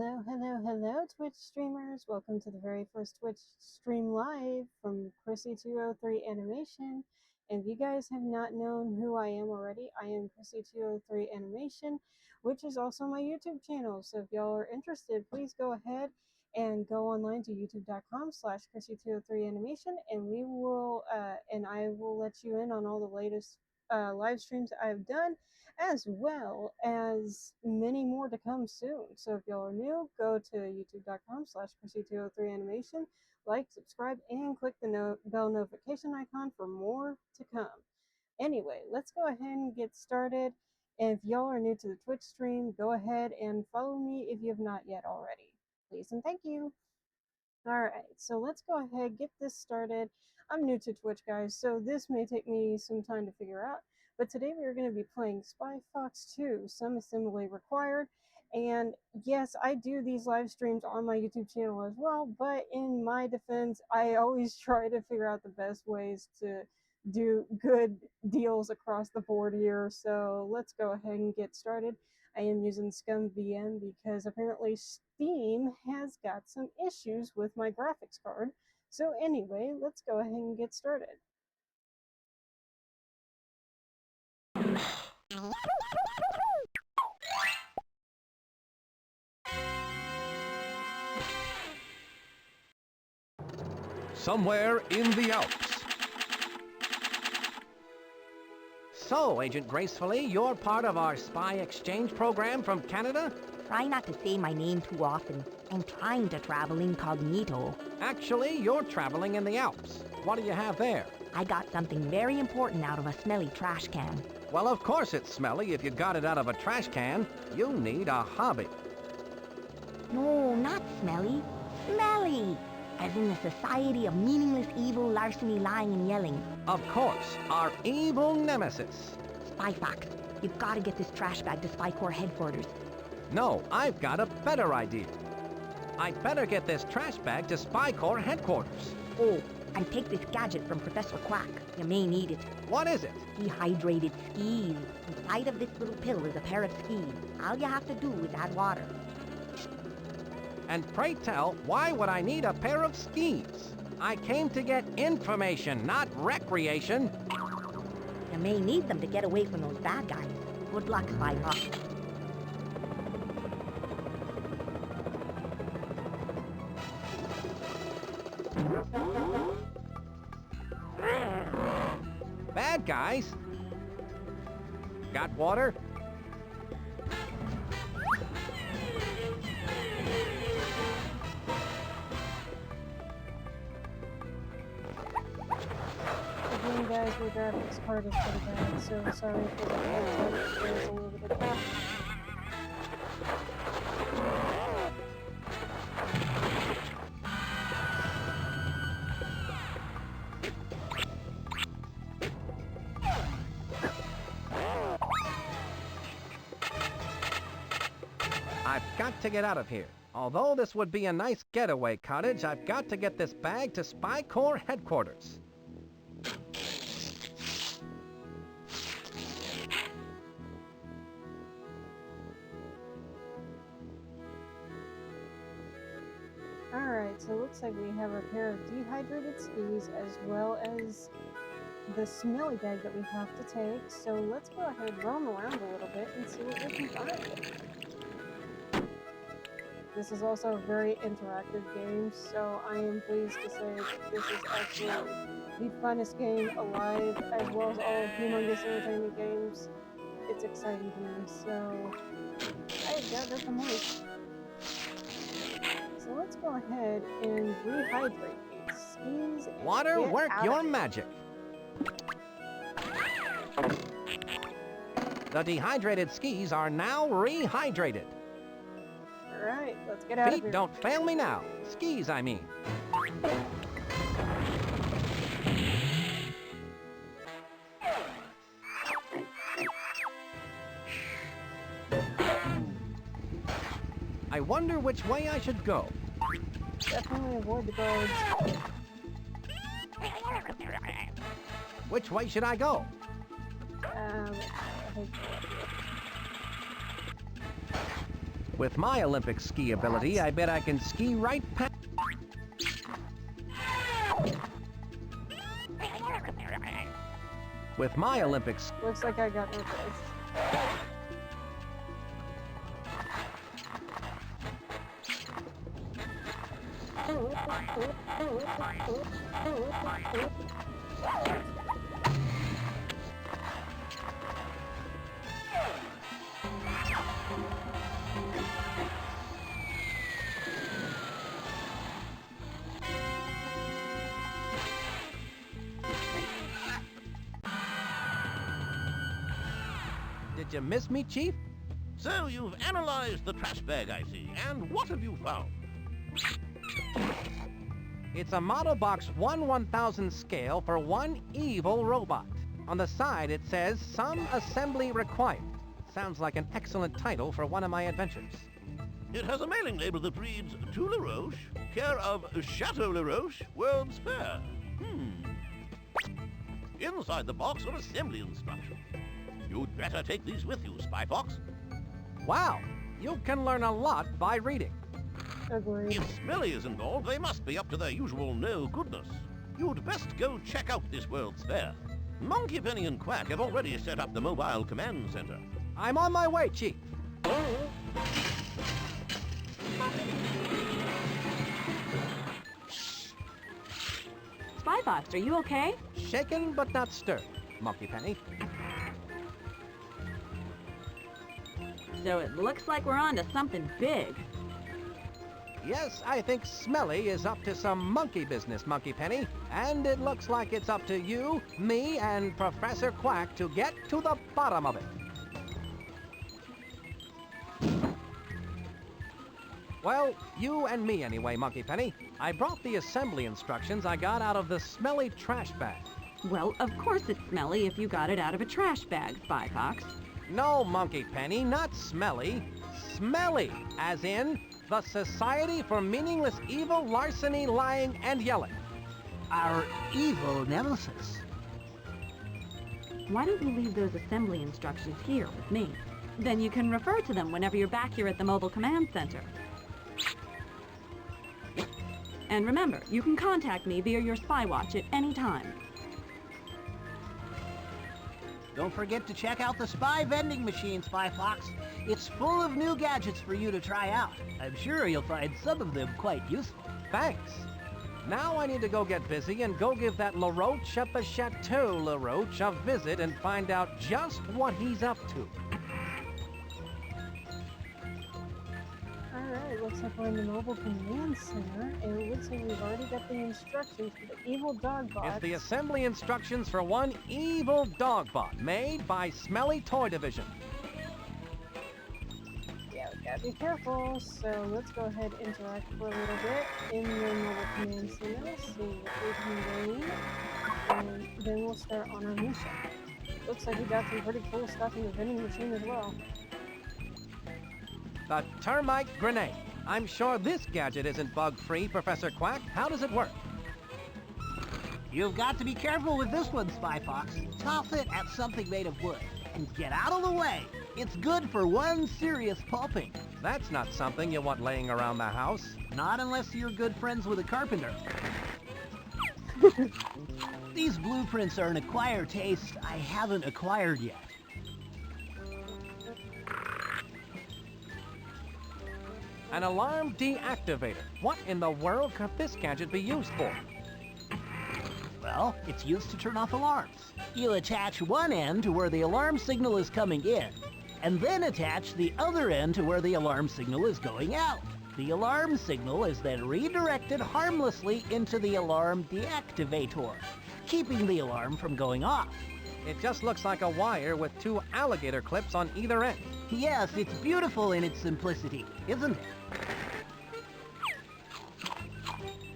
Hello, hello, hello, Twitch streamers. Welcome to the very first Twitch stream live from Krissy203 Animation. And if you guys have not known who I am already, I am Krissy203 Animation, which is also my YouTube channel. So if y'all are interested, please go ahead and go online to youtube.com/Krissy203 Animation, and I will let you in on all the latest live streams I've done, as well as many more to come soon. So if y'all are new, go to youtube.com/Krissy203 Animation, like, subscribe, and click the bell notification icon for more to come. Anyway, let's go ahead and get started. And if y'all are new to the Twitch stream, go ahead and follow me if you have not yet already. Please and thank you. Alright, so let's go ahead, get this started. I'm new to Twitch, guys, so this may take me some time to figure out. But today we are going to be playing Spy Fox 2, Some Assembly Required. And yes, I do these live streams on my YouTube channel as well, but in my defense, I always try to figure out the best ways to do good deals across the board here. So let's go ahead and get started. I am using Scum VM because apparently Steam has got some issues with my graphics card. So anyway, let's go ahead and get started. Somewhere in the Alps. So, Agent Gracefully, you're part of our spy exchange program from Canada? Try not to say my name too often. I'm trying to travel incognito. Actually, you're traveling in the Alps. What do you have there? I got something very important out of a smelly trash can. Well, of course it's smelly if you got it out of a trash can. You need a hobby. No, not smelly. Smelly! As in the society of meaningless evil, larceny, lying, and yelling. Of course, our evil nemesis. Spy Fox, you've got to get this trash bag to Spy Corps headquarters. No, I've got a better idea. I'd better get this trash bag to Spy Corps headquarters. Oh, and take this gadget from Professor Quack. You may need it. What is it? Dehydrated skis. Inside of this little pill is a pair of skis. All you have to do is add water. And pray tell, why would I need a pair of skis? I came to get information, not recreation. You may need them to get away from those bad guys. Good luck, Spy Fox. Bad guys? Got water? Again, guys, my graphics card is pretty bad, so sorry for the content. There's a little bit of that. I've got to get out of here. Although this would be a nice getaway cottage, I've got to get this bag to Spy Corps headquarters. Alright, so it looks like we have a pair of dehydrated skis as well as the smelly bag that we have to take. So let's go ahead and roam around a little bit and see what we can find. This is also a very interactive game, so I am pleased to say this is actually the funnest game alive, as well as all of Humongous Entertainment games. It's exciting to me, so I got nothing more. So let's go ahead and rehydrate these skis. And Water, get work out your of here. magic. The dehydrated skis are now rehydrated. Alright, let's get out of Feet here. don't fail me now. Skis, I mean. I wonder which way I should go. Definitely avoid the guards. Which way should I go? I think With my Olympic ski ability, I bet I can ski right past... With my Olympics... Looks like I got no choice. Did you miss me, Chief? So you've analyzed the trash bag, I see. And what have you found? It's a model box 1/1000 scale for one evil robot. On the side it says, "Some assembly required." Sounds like an excellent title for one of my adventures. It has a mailing label that reads, "To La Roche, care of Chateau La Roche, World's Fair." Inside the box are assembly instructions. You'd better take these with you, Spy Fox. Wow, you can learn a lot by reading. Agreed. If Smelly is involved, they must be up to their usual no-goodness. You'd best go check out this World's Fair. Monkey, Penny, and Quack have already set up the mobile command center. I'm on my way, Chief. Spy Fox, are you okay? Shaken but not stirred, Monkey Penny. So it looks like we're on to something big. Yes, I think Smelly is up to some monkey business, Monkey Penny. And it looks like it's up to you, me, and Professor Quack to get to the bottom of it. Well, you and me anyway, Monkey Penny. I brought the assembly instructions I got out of the smelly trash bag. Well, of course it's smelly if you got it out of a trash bag, Spy Fox. No, Monkey Penny, not smelly. Smelly, as in the Society for Meaningless Evil, Larceny, Lying, and Yelling. Our evil nemesis. Why don't you leave those assembly instructions here with me? Then you can refer to them whenever you're back here at the mobile command center. And remember, you can contact me via your spy watch at any time. Don't forget to check out the Spy vending machine, Spy Fox. It's full of new gadgets for you to try out. I'm sure you'll find some of them quite useful. Thanks. Now I need to go get busy and go give that LaRoche at the Chateau LaRoche a visit and find out just what he's up to. Alright, looks like we're in the mobile command center, and it looks like we've already got the instructions for the evil dog bot. It's the assembly instructions for one evil dog bot made by Smelly Toy Division. Yeah, we gotta be careful, so let's go ahead and interact for a little bit in the mobile command center, see what we can gain, and then we'll start on our mission. Looks like we got some pretty cool stuff in the vending machine as well. The termite grenade. I'm sure this gadget isn't bug-free, Professor Quack. How does it work? You've got to be careful with this one, Spy Fox. Toss it at something made of wood and get out of the way. It's good for one serious pulping. That's not something you want laying around the house. Not unless you're good friends with a carpenter. These blueprints are an acquired taste I haven't acquired yet. An alarm deactivator. What in the world could this gadget be used for? Well, it's used to turn off alarms. You attach one end to where the alarm signal is coming in, and then attach the other end to where the alarm signal is going out. The alarm signal is then redirected harmlessly into the alarm deactivator, keeping the alarm from going off. It just looks like a wire with two alligator clips on either end. Yes, it's beautiful in its simplicity, isn't it?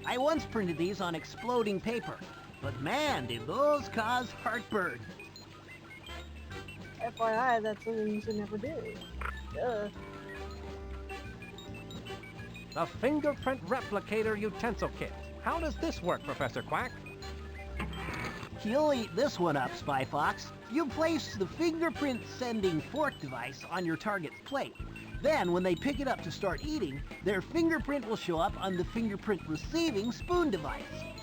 I once printed these on exploding paper, but man, did those cause heartburn. FYI, that's something you should never do. Duh. The fingerprint replicator utensil kit. How does this work, Professor Quack? You'll eat this one up, Spy Fox. You place the fingerprint sending fork device on your target's plate. Then, when they pick it up to start eating, their fingerprint will show up on the fingerprint receiving spoon device.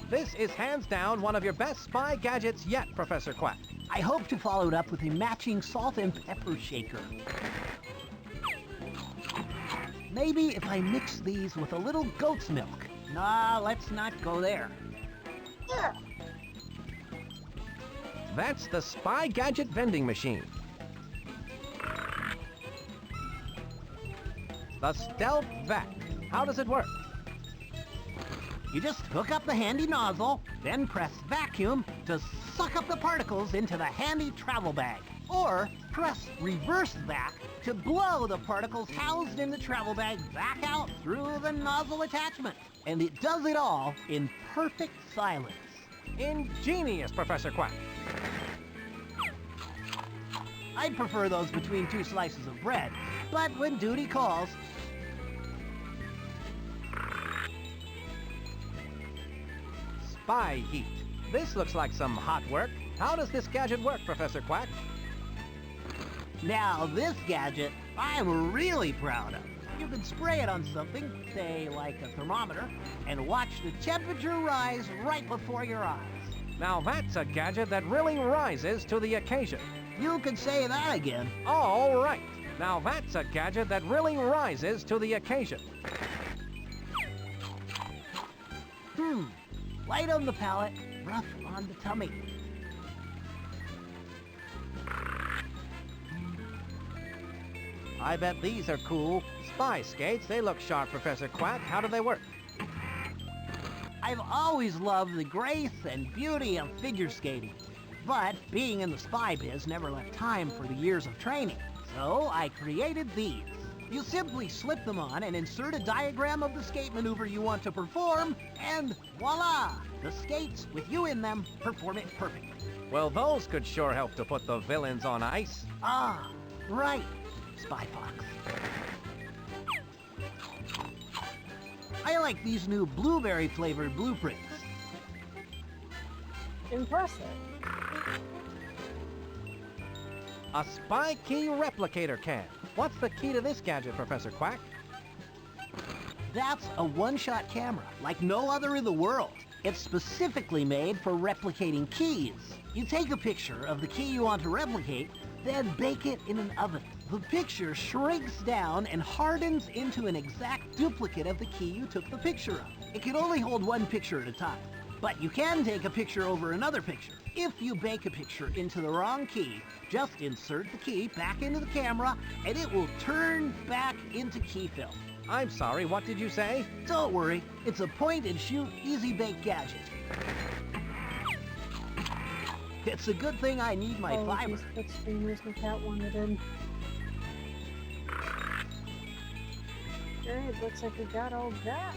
This is hands down one of your best spy gadgets yet, Professor Quack. I hope to follow it up with a matching salt and pepper shaker. Maybe if I mix these with a little goat's milk. Nah, let's not go there. That's the spy gadget vending machine. The stealth vac. How does it work? You just hook up the handy nozzle, then press vacuum to suck up the particles into the handy travel bag. Or press reverse vac to blow the particles housed in the travel bag back out through the nozzle attachment. And it does it all in perfect silence. Ingenious, Professor Quack. I'd prefer those between 2 slices of bread, but when duty calls, Spy heat. This looks like some hot work. How does this gadget work, Professor Quack? now this gadget I'm really proud of. You can spray it on something, say like a thermometer, and watch the temperature rise right before your eyes. Now that's a gadget that really rises to the occasion. You could say that again. All right. Now that's a gadget that really rises to the occasion. Light on the palate, rough on the tummy. I bet these are cool. Spy skates, they look sharp, Professor Quack. How do they work? I've always loved the grace and beauty of figure skating. But being in the spy biz never left time for the years of training. So I created these. You simply slip them on and insert a diagram of the skate maneuver you want to perform, and voila! The skates, with you in them, perform it perfectly. Well, those could sure help to put the villains on ice. Ah, right, Spy Fox. I like these new blueberry-flavored blueprints. Impressive. A spy key replicator can. What's the key to this gadget, Professor Quack? That's a one-shot camera, like no other in the world. It's specifically made for replicating keys. You take a picture of the key you want to replicate, then bake it in an oven. The picture shrinks down and hardens into an exact duplicate of the key you took the picture of. It can only hold one picture at a time, but you can take a picture over another picture. If you bake a picture into the wrong key, just insert the key back into the camera and it will turn back into key film. I'm sorry, what did you say? Don't worry, it's a point-and-shoot, easy-bake gadget. It's a good thing I need my fiber. These quick streamers my cat wanted in. Alright, looks like we got all that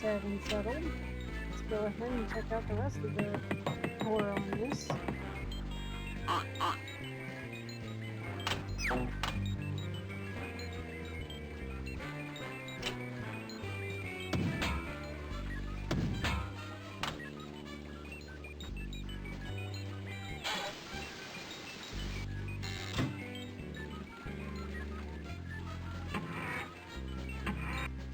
said and settled. Let's go ahead and check out the rest of the tour on this.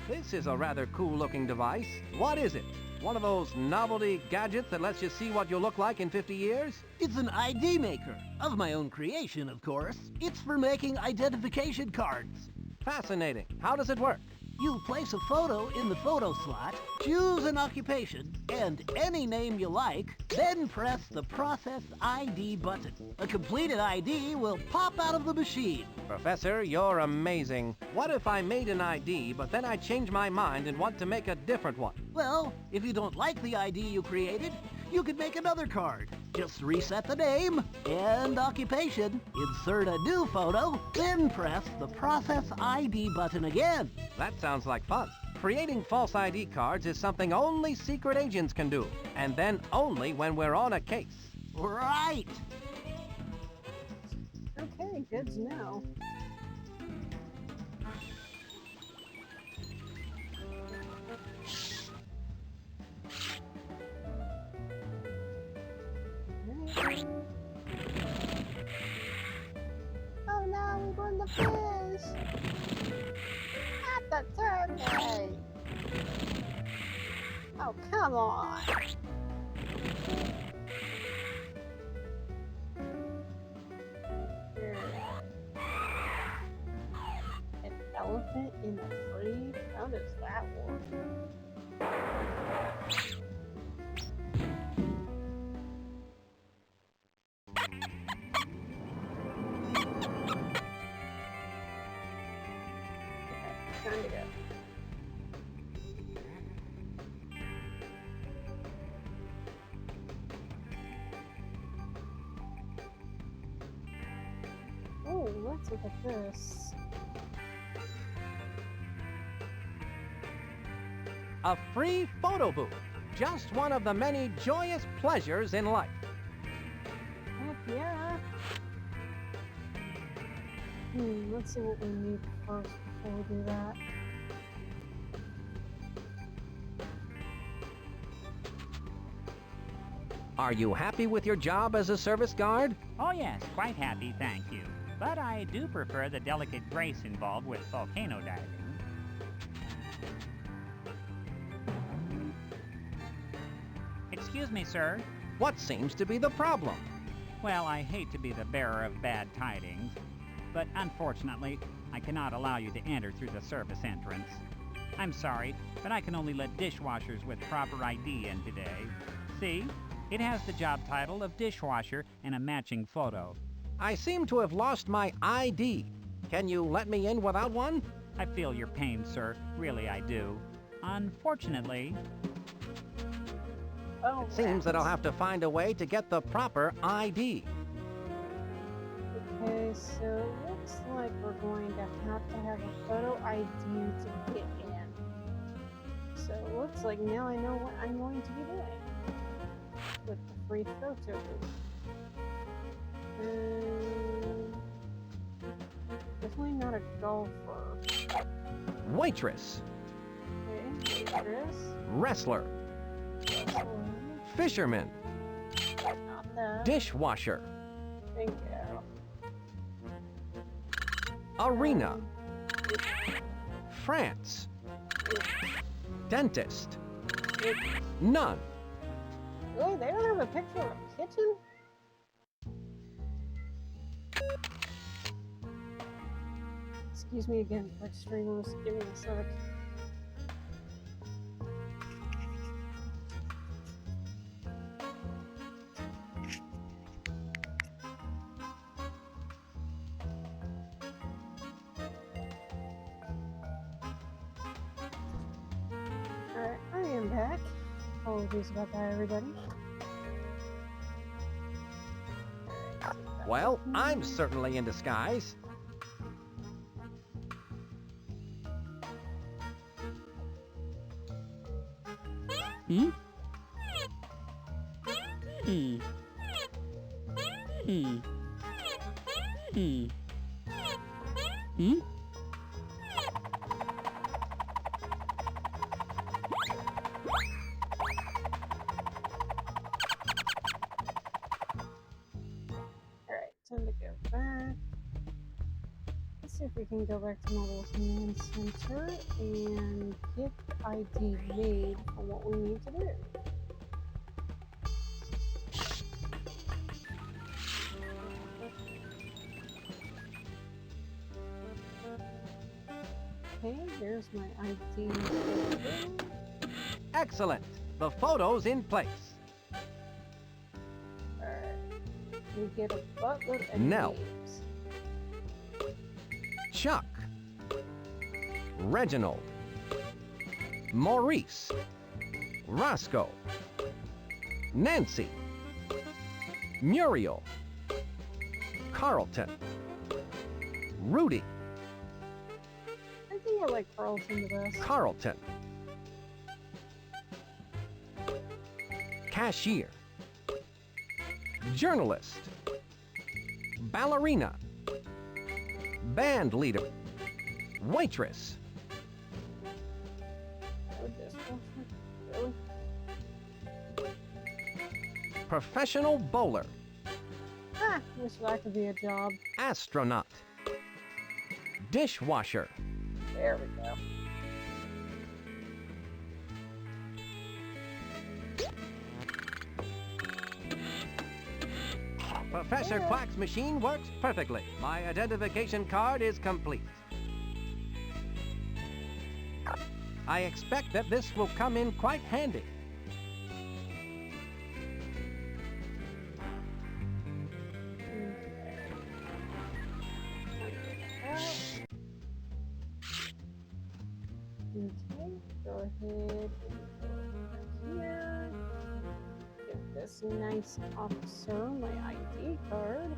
This is a rather cool-looking device. What is it? One of those novelty gadgets that lets you see what you'll look like in 50 years? It's an ID maker, of my own creation, of course. It's for making identification cards. Fascinating. How does it work? You place a photo in the photo slot, choose an occupation, and any name you like, then press the Process ID button. A completed ID will pop out of the machine. Professor, you're amazing. What if I made an ID, but then I change my mind and want to make a different one? Well, if you don't like the ID you created, you could make another card. Just reset the name and occupation, insert a new photo, then press the Process ID button again. That sounds like fun. Creating false ID cards is something only secret agents can do, and then only when we're on a case. Right! Okay, good to know. Oh no, we burned the fish! Oh, come on. Here. An elephant in a tree? How does that work? Okay, time to go. Oh, let's look at this. A free photo booth. Just one of the many joyous pleasures in life. Heck yeah. Let's see what we need first before we do that. Are you happy with your job as a service guard? Oh yes, quite happy, thank you. But I do prefer the delicate grace involved with volcano diving. Excuse me, sir. What seems to be the problem? Well, I hate to be the bearer of bad tidings, but unfortunately, I cannot allow you to enter through the service entrance. I'm sorry, but I can only let dishwashers with proper ID in today. See? It has the job title of dishwasher and a matching photo. I seem to have lost my ID. Can you let me in without one? I feel your pain, sir. Really, I do. Unfortunately, Oh, It seems that I'll have to find a way to get the proper ID. Okay, so it looks like we're going to have a photo ID to get in. So it looks like now I know what I'm going to be doing with the free photo booth. Definitely not a golfer. Waitress, Okay, waitress. wrestler, fisherman, Not that. dishwasher, Thank you. arena, France, dentist, none. Really? They don't have a picture of a kitchen? Excuse me again, Twitch streamers. Give me a sec. Alright, I am back. Apologies about that, everybody. Well, I'm certainly in disguise. Hmm? Hmm. Hmm. Hmm. Hmm? Alright, time to go back. Let's see if we can go back to Mobile Command Center and get the ID made for what we need to do. Okay, there's my ID. Excellent. The photo's in place. Alright. We get a buttload of Nell. names. Chuck, Reginald, Maurice, Roscoe, Nancy, Muriel, Carlton, Rudy, I think I like Carlton the best. Carlton, Cashier, Journalist, Ballerina, Band leader, Waitress, Oh, dishwasher? Really? Professional bowler, Ah, wish that could be a job. Astronaut, Dishwasher, There we go. Professor Quack's machine works perfectly. My identification card is complete. I expect that this will come in quite handy. Okay, go ahead and go over here. Give this nice officer my ID card.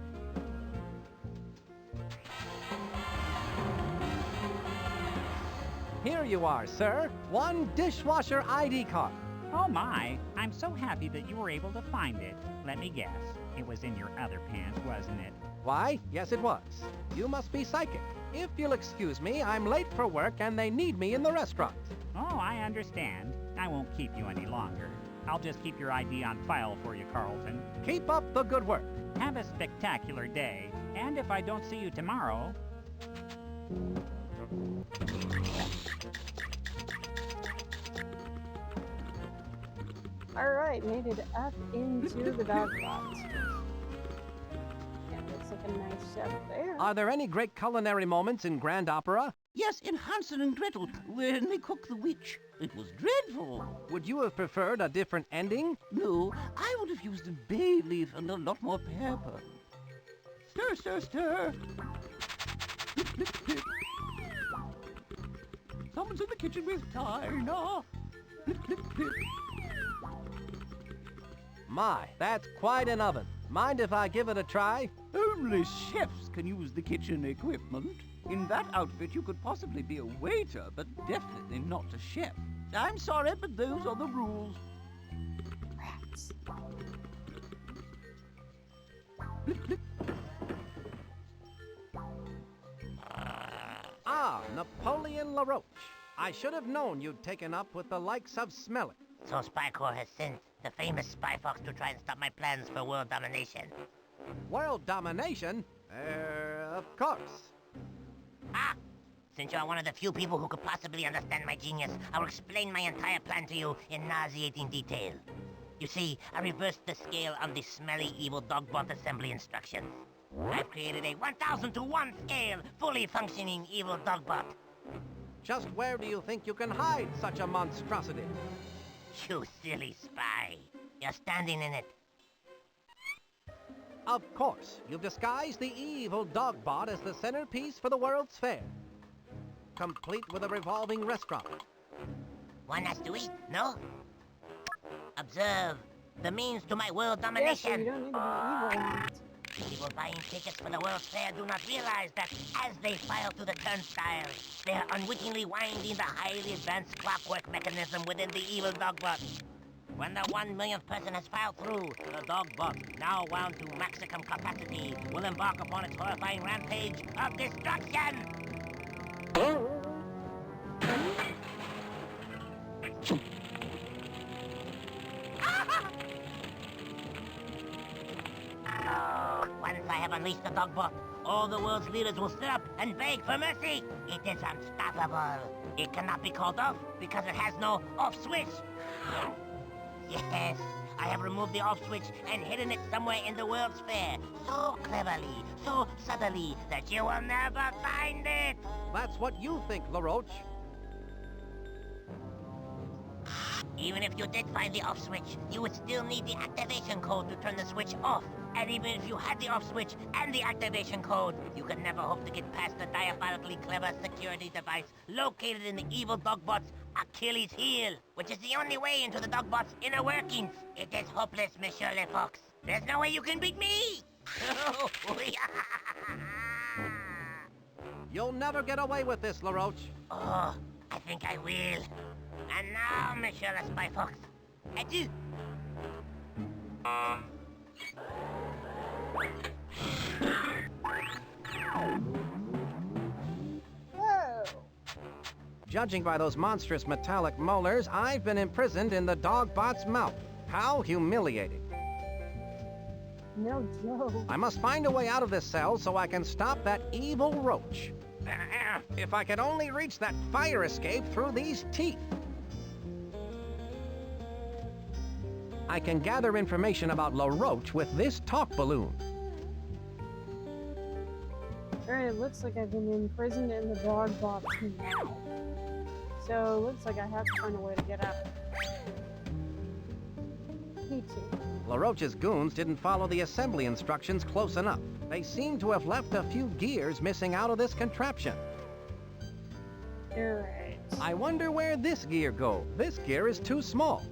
Here you are, sir. One dishwasher ID card. Oh my, I'm so happy that you were able to find it. Let me guess, it was in your other pants, wasn't it? Why, yes it was. You must be psychic. If you'll excuse me, I'm late for work and they need me in the restaurant. Oh, I understand. I won't keep you any longer. I'll just keep your ID on file for you, Carlton. Keep up the good work. Have a spectacular day, and if I don't see you tomorrow... Alright, made it up into the dog box. Yeah, looks like a nice chef there. Are there any great culinary moments in Grand Opera? Yes, in Hansel and Gretel, when they cook the witch. It was dreadful. Would you have preferred a different ending? No, I would have used a bay leaf and a lot more pepper. Stir, stir, stir. Clip, clip, clip. Someone's in the kitchen with Dinah. Clip, clip, clip. My, that's quite an oven. Mind if I give it a try? Only chefs can use the kitchen equipment. In that outfit, you could possibly be a waiter, but definitely not a chef. I'm sorry, but those are the rules. Rats. Blip, blip. Ah, Napoleon LaRoche. I should have known you'd taken up with the likes of Smelly. So Spy Corps has sent the famous Spy Fox to try and stop my plans for world domination. World domination? Of course. Ah! Since you are one of the few people who could possibly understand my genius, I will explain my entire plan to you in nauseating detail. You see, I reversed the scale on the smelly evil dogbot assembly instructions. I've created a 1,000 to 1 scale, fully functioning evil dogbot. Just where do you think you can hide such a monstrosity? You silly spy. You're standing in it. Of course, you've disguised the evil dogbot as the centerpiece for the World's Fair. Complete with a revolving restaurant. One has to eat, no? Observe the means to my world Yeah, so domination. you don't need to be evil. People buying tickets for the World's Fair do not realize that as they file through the turnstiles, they are unwittingly winding the highly advanced clockwork mechanism within the evil dogbot. When the 1 millionth person has filed through, the dogbot, now wound to maximum capacity, will embark upon its horrifying rampage of destruction! Once I have unleashed the dogbot, all the world's leaders will sit up and beg for mercy. It is unstoppable. It cannot be called off because it has no off switch. Yes, I have removed the off switch and hidden it somewhere in the World's Fair. So cleverly, so subtly, that you will never find it. That's what you think, LaRoche. Even if you did find the off switch, you would still need the activation code to turn the switch off. And even if you had the off switch and the activation code, you could never hope to get past the diabolically clever security device located in the evil dogbot's Achilles heel, which is the only way into the dogbot's inner workings. It is hopeless, Monsieur Le Fox. There's no way you can beat me! You'll never get away with this, LaRoche. Oh, I think I will. And now, Monsieur Le Spy Fox, adieu! Whoa! Judging by those monstrous metallic molars, I've been imprisoned in the dogbot's mouth. How humiliating. No joke. I must find a way out of this cell so I can stop that evil roach. If I could only reach that fire escape through these teeth. I can gather information about LaRoche with this talk balloon. Alright, it looks like I've been imprisoned in the dog box now. So, it looks like I have to find a way to get out. Peachy. LaRoche's goons didn't follow the assembly instructions close enough. They seem to have left a few gears missing out of this contraption. Alright. I wonder where this gear goes. This gear is too small.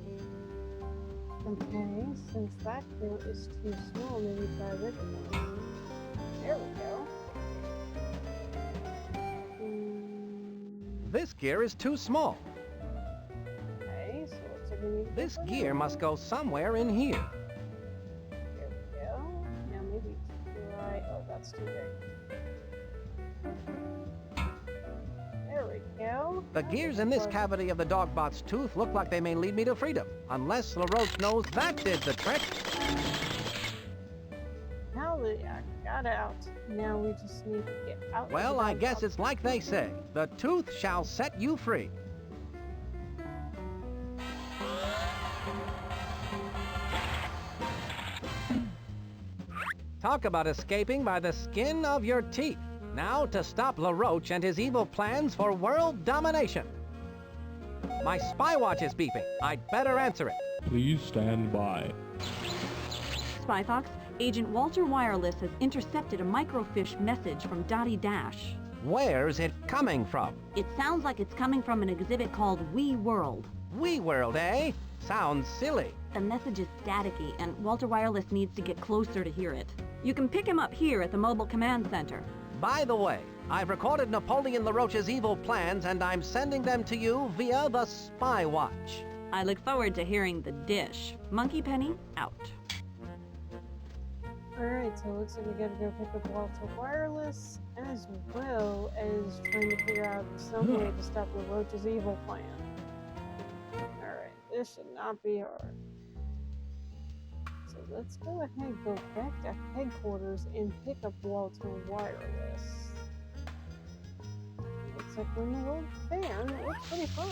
Okay, since that gear is too small, maybe try a bigger one. There we go. This gear is too small. Okay, so it looks like we need to This go gear must go somewhere in here. There we go. Now maybe try... Oh, that's too big. There we go. The gears in this cavity of the dogbot's tooth look like they may lead me to freedom. Unless LaRoche knows that did the trick. Hallelujah, I got out. Now we just need to get out. Well, I guess it's like they say. The tooth shall set you free. Talk about escaping by the skin of your teeth. Now to stop LaRoche and his evil plans for world domination. My spy watch is beeping. I'd better answer it. Please stand by. Spy Fox, Agent Walter Wireless has intercepted a microfiche message from Dottie Dash. Where's it coming from? It sounds like it's coming from an exhibit called We World. We World, eh? Sounds silly. The message is staticky, and Walter Wireless needs to get closer to hear it. You can pick him up here at the Mobile Command Center. By the way, I've recorded Napoleon LaRoche's evil plans, and I'm sending them to you via the Spy Watch. I look forward to hearing the dish. Monkey Penny, out. Alright, so it looks like we gotta go pick up Walter Wireless, as well as trying to figure out some way to stop LaRoche's evil plan. Alright, this should not be hard. So let's go ahead, go back to headquarters and pick up Walter Wireless. Looks like we're in the World Fair, and it looks pretty fun.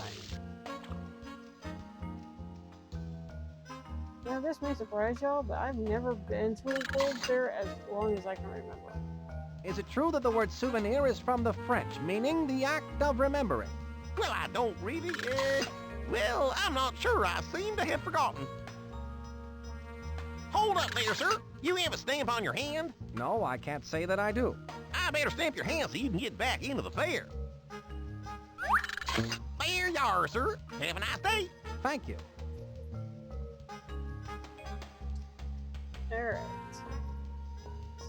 Now, this may surprise y'all, but I've never been to a World Fair as long as I can remember. Is it true that the word souvenir is from the French, meaning the act of remembering? Well, I don't really, well, I'm not sure. I seem to have forgotten. Hold up there, sir. You have a stamp on your hand? No, I can't say that I do. I better stamp your hand so you can get back into the fair. There you are, sir. Have a nice day. Thank you. Alright.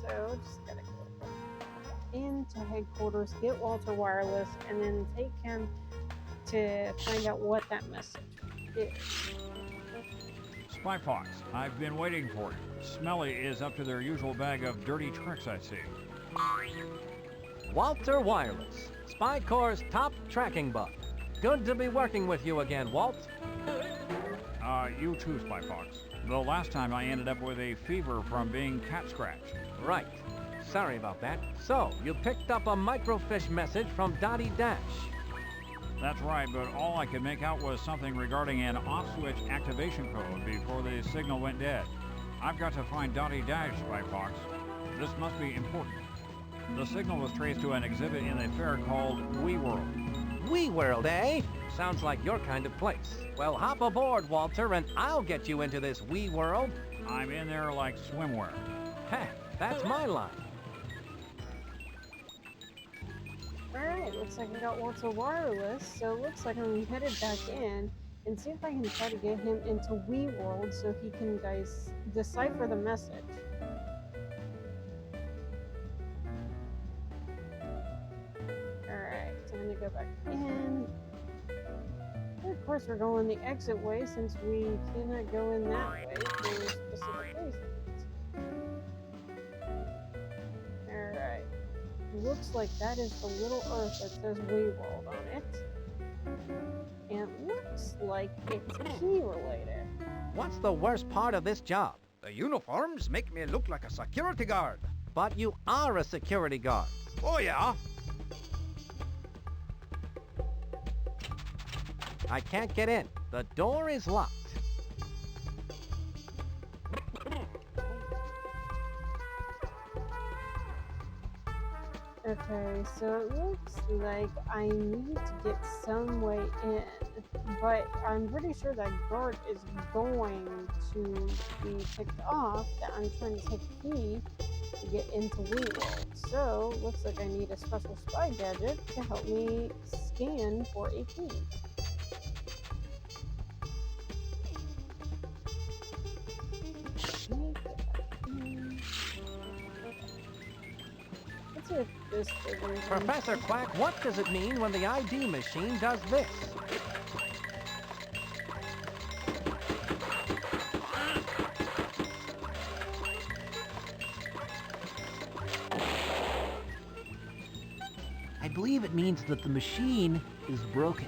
So, just gotta go into headquarters, get Walter Wireless, and then take him to find out what that message is. Spy Fox, I've been waiting for you. Smelly is up to their usual bag of dirty tricks, I see. Walter Wireless, Spy Corps' top tracking bug. Good to be working with you again, Walt. You too, Spy Fox. The last time I ended up with a fever from being cat scratched. Right. Sorry about that. So, you picked up a microfiche message from Dottie Dash. That's right, but all I could make out was something regarding an off-switch activation code before the signal went dead. I've got to find Dottie Dash, Spy Fox. This must be important. The signal was traced to an exhibit in the fair called We World. We World, eh? Sounds like your kind of place. Well, hop aboard, Walter, and I'll get you into this wee world. I'm in there like swimwear. Heh, that's my line. Alright, looks like we got Walter Wireless, so it looks like I'm headed back in and see if I can try to get him into We World so he can, decipher the message. Alright, so I'm gonna go back in. And of course, we're going the exit way since we cannot go in that way for specific reasons. Alright. Looks like that is the little earth that says We World on it. And it looks like it's key related. What's the worst part of this job? The uniforms make me look like a security guard. But you are a security guard. Oh, yeah? I can't get in. The door is locked. Okay, so it looks like I need to get some way in, but I'm pretty sure that guard is going to be ticked off that I'm trying to take a key to get into WeWorld. So, looks like I need a special spy gadget to help me scan for a key. Let's see if this did anything. Professor Quack, what does it mean when the ID machine does this? I believe it means that the machine is broken.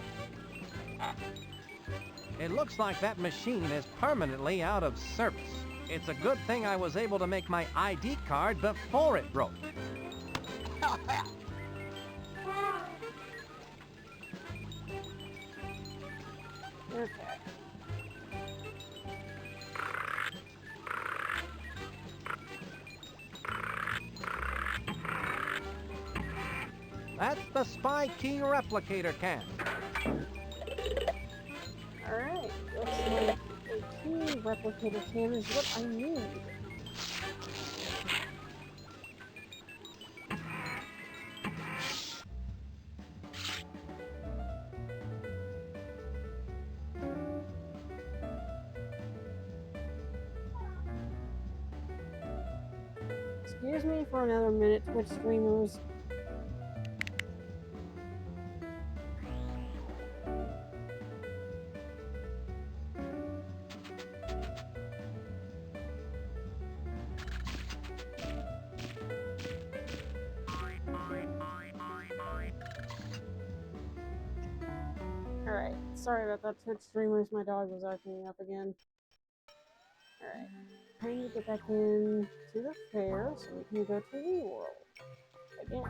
It looks like that machine is permanently out of service. It's a good thing I was able to make my ID card before it broke. Okay. That's the spy key replicator can. Alright, looks like a key replicator can is what I need. Excuse me for another minute, Twitch streamers. Alright, sorry about that, Twitch streamers. My dog was acting up again. Alright, I need to get back in to the fair so we can go to WeWorld again.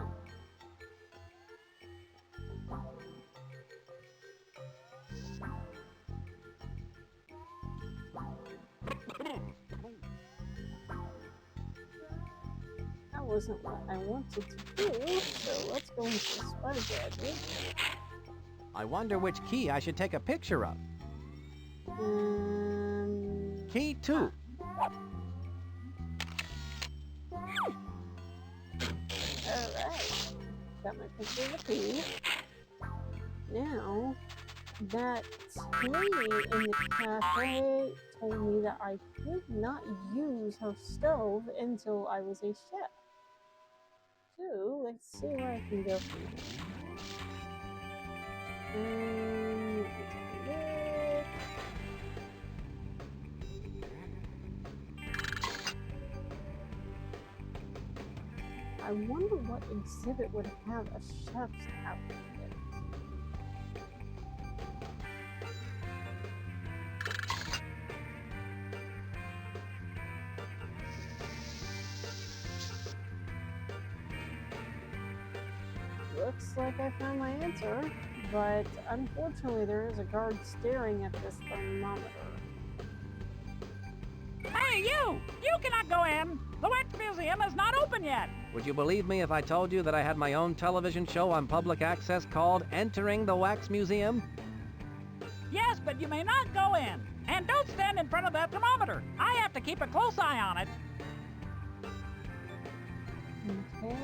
That wasn't what I wanted to do, so let's go into the spy gadget. I wonder which key I should take a picture of. Key 2. Alright, got my picture of the key. Now, that lady in the cafe told me that I could not use her stove until I was a chef. So, let's see where I can go from here. Let me take a look. I wonder what exhibit would have a chef's outfit. Looks like I found my answer, but unfortunately there is a guard staring at this thermometer. Hey, you! You cannot go in! The Wax Museum is not open yet! Would you believe me if I told you that I had my own television show on public access called Entering the Wax Museum? Yes, but you may not go in. And don't stand in front of that thermometer. I have to keep a close eye on it. Okay,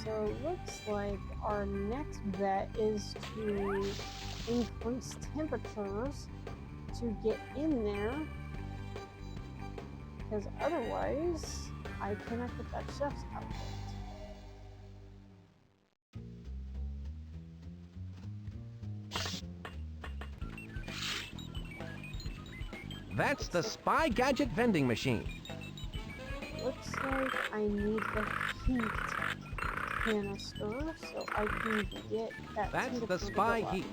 so looks like our next bet is to increase temperatures to get in there, because otherwise I cannot get that chef's outfit. That's the spy gadget vending machine. Looks like I need the heat canister so I can get that. That's the spy heat.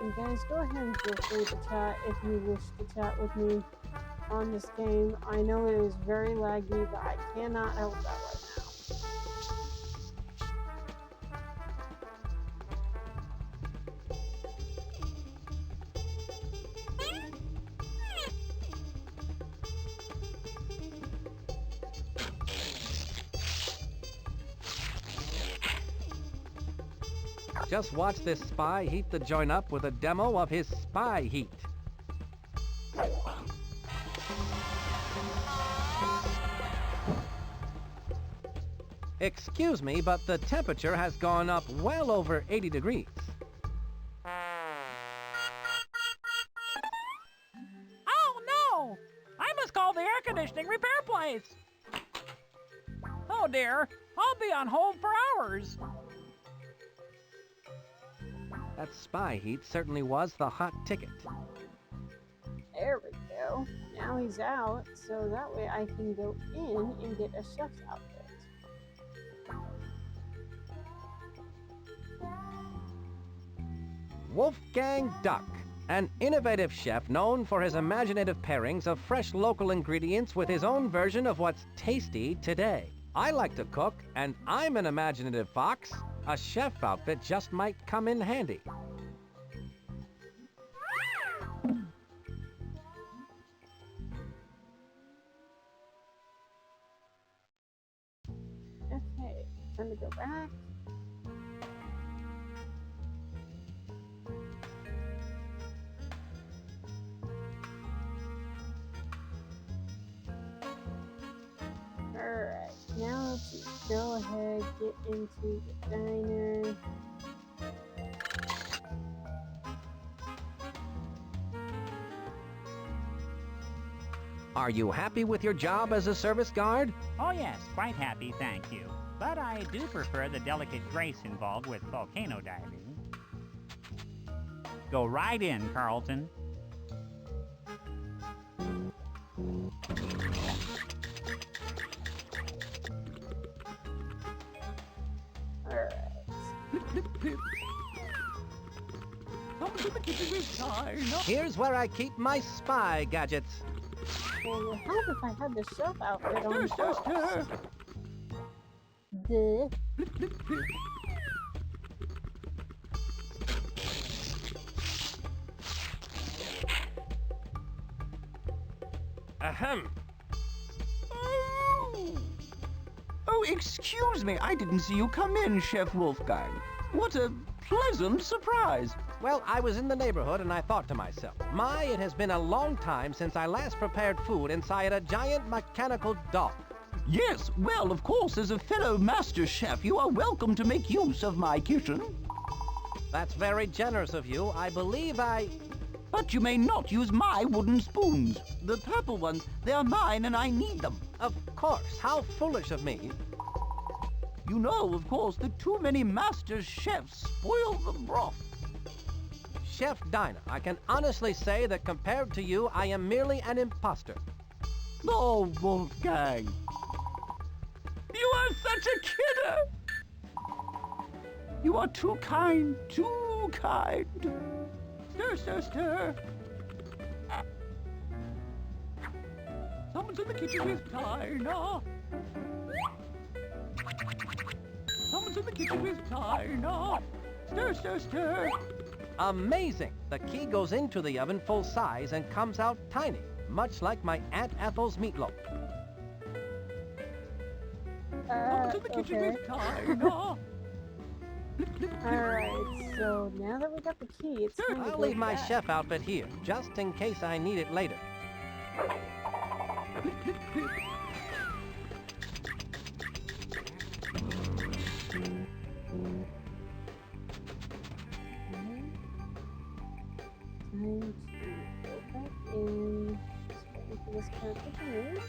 And guys, go ahead and feel free to chat if you wish to chat with me on this game. I know it is very laggy, but I cannot help that right now. Just watch this spy heat the joint up with a demo of his spy heat. Excuse me, but the temperature has gone up well over 80 degrees. Oh no! I must call the air conditioning repair place. Oh dear, I'll be on hold for hours. That spy heat certainly was the hot ticket. There we go. Now he's out, so that way I can go in and get a chef's outfit. Wolfgang Duck, an innovative chef known for his imaginative pairings of fresh local ingredients with his own version of what's tasty today. I like to cook, and I'm an imaginative fox. A chef outfit just might come in handy. Okay, time to go back. Alright, now let's go ahead, get into the diner. Are you happy with your job as a service guard? Oh yes, quite happy, thank you. But I do prefer the delicate grace involved with volcano diving. Go right in, Carlton. Here's where I keep my spy gadgets. Well, it would help if I had the chef outfit on first. Duh. Ahem. Oh, excuse me. I didn't see you come in, Chef Wolfgang. What a pleasant surprise. Well, I was in the neighborhood and I thought to myself, my, it has been a long time since I last prepared food inside a giant mechanical dog. Yes, well, of course, as a fellow master chef, you are welcome to make use of my kitchen. That's very generous of you. I believe I... But you may not use my wooden spoons. The purple ones, they are mine and I need them. Of course. How foolish of me. You know, of course, that too many master chefs spoil the broth. Chef Dinah, I can honestly say that compared to you, I am merely an imposter. Oh, Wolfgang. You are such a kidder. You are too kind, too kind. Stir, stir, stir. Someone's in the kitchen with Dinah. Someone's in the kitchen with Dinah. Stir, stir, stir. Amazing! The key goes into the oven full size and comes out tiny, much like my Aunt Ethel's meatloaf. Okay. Alright, so now that we got the key, it's time to I'll go leave my back. chef outfit here, just in case I need it later. Time to go back in. Just waiting for this character to move.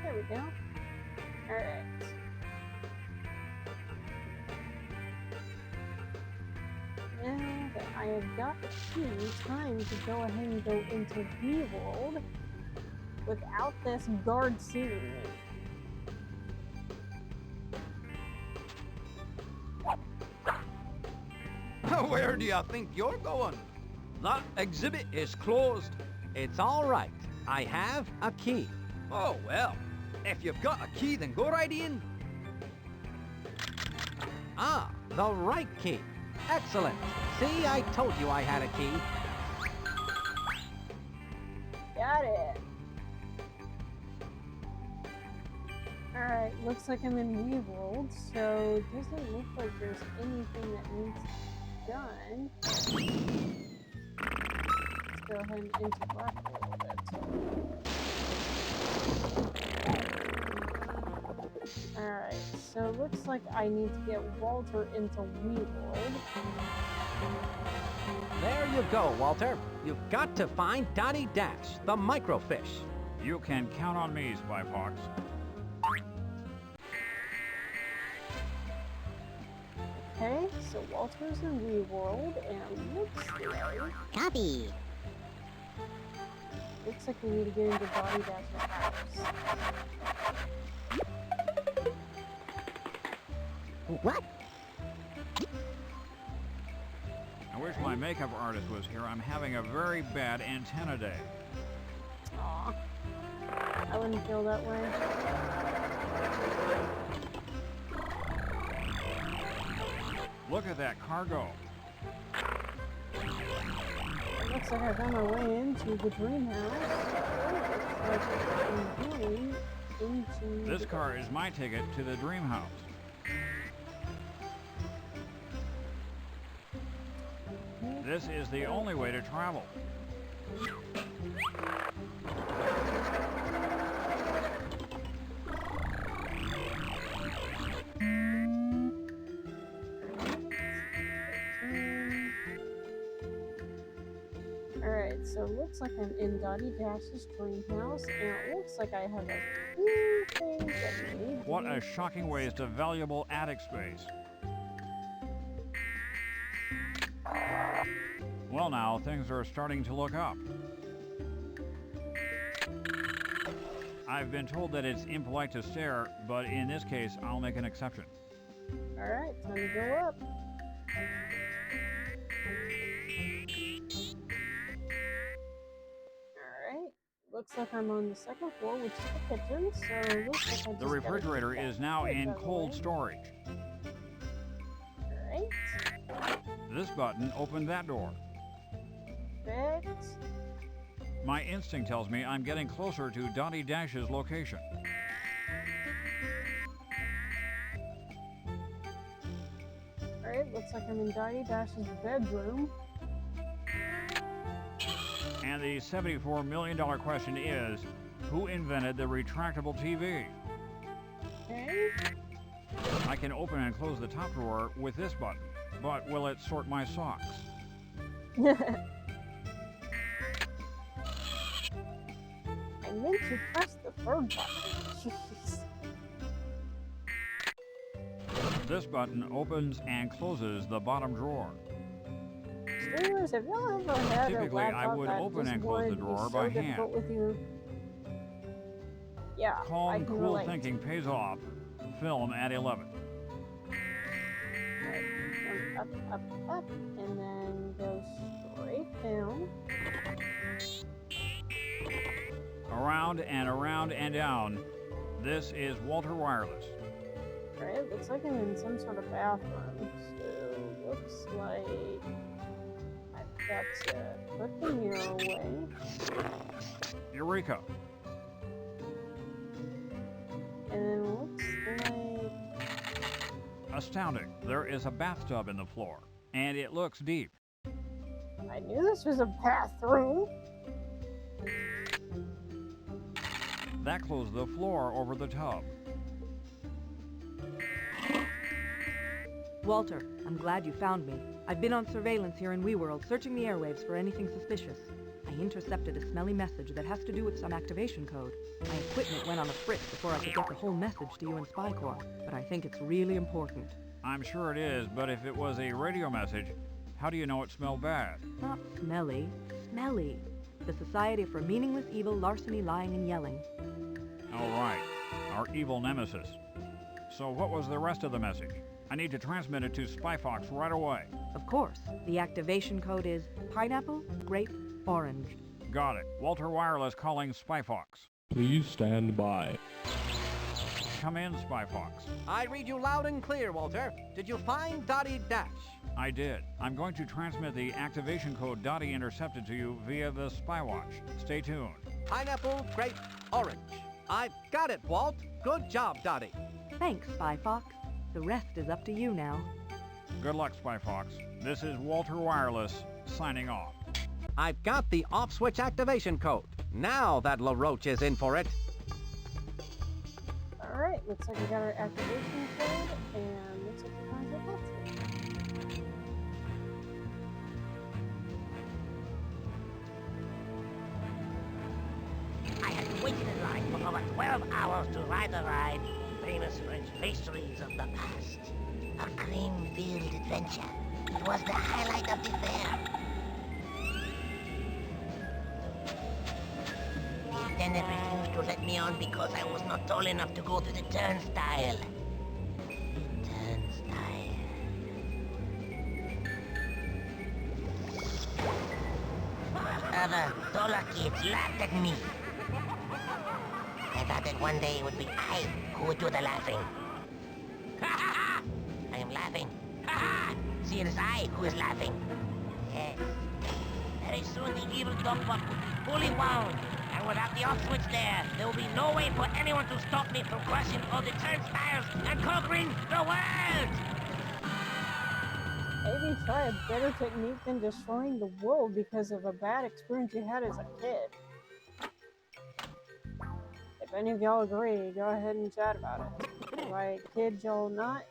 There we go. Alright. Now that I have got the key, time to go ahead and go into V-World without this guard seeing me. Where do you think you're going? That exhibit is closed. It's all right. I have a key. Oh, well. If you've got a key, then go right in. Ah, the right key. Excellent. See, I told you I had a key. Got it. Alright, looks like I'm in WeWorld, so it doesn't look like there's anything that needs done. Let's go ahead and interact a little bit. Alright, so it looks like I need to get Walter into WeWorld. There you go, Walter. You've got to find Dottie Dash, the microfish. You can count on me, Spy Fox. Okay, so Walter's in WeWorld, and looks like... Copy. Looks like we need to get into Dottie Dash's house. What? I wish my makeup artist was here. I'm having a very bad antenna day. Aw. I wouldn't feel that way. Look at that cargo. It looks like I found my way into the dream house. It looks like I'm going into... This car is my ticket to the dream house. This is the only way to travel. Alright, so it looks like I'm in Dottie Dash's dream house, and it looks like I have a few things that need What a shocking waste of valuable attic space. Well now, things are starting to look up. I've been told that it's impolite to stare, but in this case, I'll make an exception. Alright, time to go up. Alright, looks like I'm on the second floor, which is the kitchen, so it looks like I just The refrigerator gotta is now get in that cold away. storage. Alright, This button opened that door. perfect. My instinct tells me I'm getting closer to Dottie Dash's location. Alright, looks like I'm in Dottie Dash's bedroom. And the $74 million question is, who invented the retractable TV? Okay. I can open and close the top drawer with this button, but will it sort my socks? I meant to press the third button. Jeez. This button opens and closes the bottom drawer. Streamers, have y'all ever had Typically, a I laptop would that open just and close the would be drawer so by difficult hand. with you? Yeah, I Calm, can cool relate. thinking pays off. Film at 11. Right, up, up, up, and then go straight down. Around and around and down. This is Walter Wireless. Right, looks like I'm in some sort of bathroom. So looks like I've got to put the mirror away. Eureka! And then looks like Astounding. There is a bathtub in the floor, and it looks deep. I knew this was a bathroom. That closed the floor over the tub. Walter, I'm glad you found me. I've been on surveillance here in WeWorld, searching the airwaves for anything suspicious. I intercepted a smelly message that has to do with some activation code. My equipment went on a fritz before I could get the whole message to you in Spy Corps, but I think it's really important. I'm sure it is, but if it was a radio message, how do you know it smelled bad? Not smelly, smelly. The Society for Meaningless Evil, Larceny, Lying, and Yelling. All right, our evil nemesis. So what was the rest of the message? I need to transmit it to Spyfox right away. Of course. The activation code is pineapple, grape, orange. Got it. Walter Wireless calling Spyfox. Please stand by. Come in, Spyfox. I read you loud and clear, Walter. Did you find Dottie Dash? I did. I'm going to transmit the activation code Dottie intercepted to you via the Spywatch. Stay tuned. Pineapple, grape, orange. I've got it, Walt. Good job, Dottie. Thanks, Spyfox. The rest is up to you now. Good luck, Spyfox. This is Walter Wireless, signing off. I've got the off-switch activation code. Now that LaRoche is in for it. Alright, looks like we got our activation code, and looks like we found our password. I had waited in line for over 12 hours to ride the ride. Famous French pastries of the past. A cream-filled adventure. It was the highlight of the fair. The attendant refused to let me on because I was not tall enough to go through the turnstile. Other taller kids laughed at me. I thought that one day it would be I who would do the laughing. Ha ha ha! I am laughing. Ha ha! See, it is I who is laughing. Yes. Very soon the evil dog buck will be fully wound. And without the off switch there will be no way for anyone to stop me from crushing all the turnstiles and conquering the world! Maybe try a better technique than destroying the world because of a bad experience you had as a kid. If any of y'all agree, go ahead and chat about it. If I kid y'all not,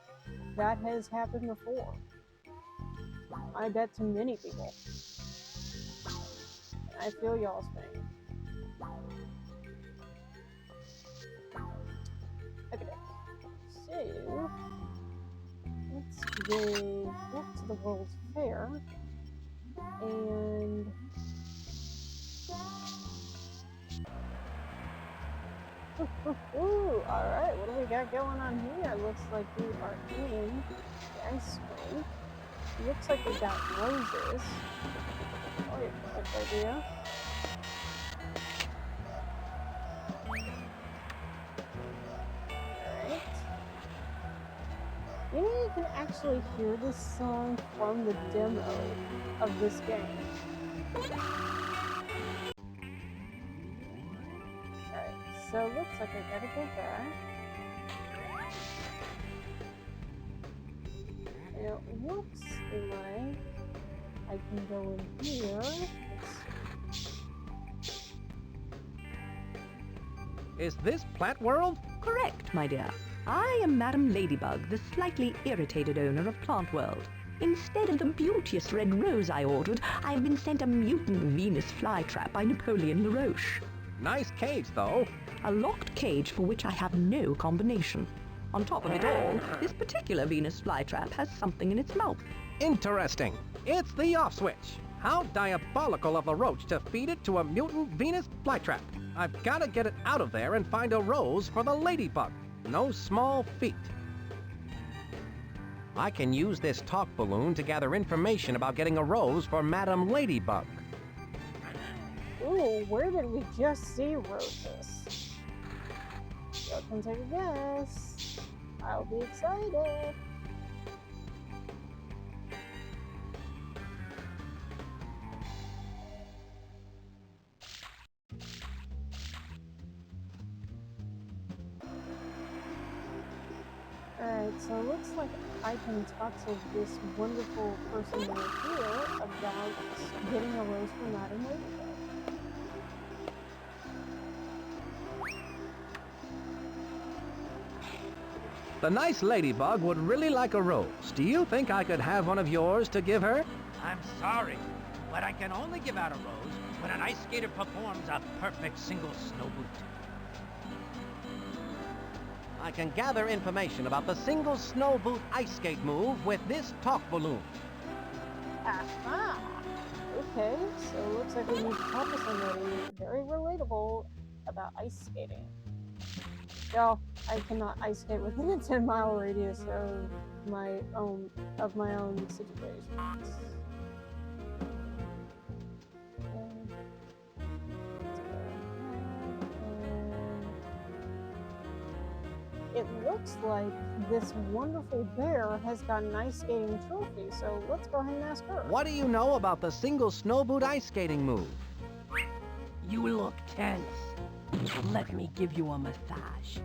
that has happened before. I bet to many people. And I feel y'all's pain. Okay, so let's go back to the World's Fair and alright, what do we got going on here? Looks like we are in the ice cream. Looks like we got roses. Oh, yeah, good idea. Alright. You know, you can actually hear this song from the demo of this game. Alright, so it looks like I gotta go back. And it looks like I can go in here. Is this Plant World? Correct, my dear. I am Madam Ladybug, the slightly irritated owner of Plant World. Instead of the beauteous red rose I ordered, I have been sent a mutant Venus flytrap by Napoleon LaRoche. Nice cage, though. A locked cage for which I have no combination. On top of it all, this particular Venus flytrap has something in its mouth. Interesting. It's the off switch. How diabolical of LaRoche to feed it to a mutant Venus flytrap. I've got to get it out of there and find a rose for the ladybug. No small feat. I can use this talk balloon to gather information about getting a rose for Madam Ladybug. Ooh, where did we just see roses? Y'all can take a guess. I'll be excited. Alright, so it looks like I can talk to this wonderful person right here about getting a rose for Madam Ladybug. The nice ladybug would really like a rose. Do you think I could have one of yours to give her? I'm sorry, but I can only give out a rose when an ice skater performs a perfect single snow boot. I can gather information about the single snow boot ice skate move with this talk balloon. Aha! Okay, so it looks like we need to talk to somebody very relatable about ice skating. Y'all, I cannot ice skate within a 10-mile radius of my own situation. It looks like this wonderful bear has got an ice skating trophy, so let's go ahead and ask her. What do you know about the single snow boot ice skating move? You look tense. Let me give you a massage.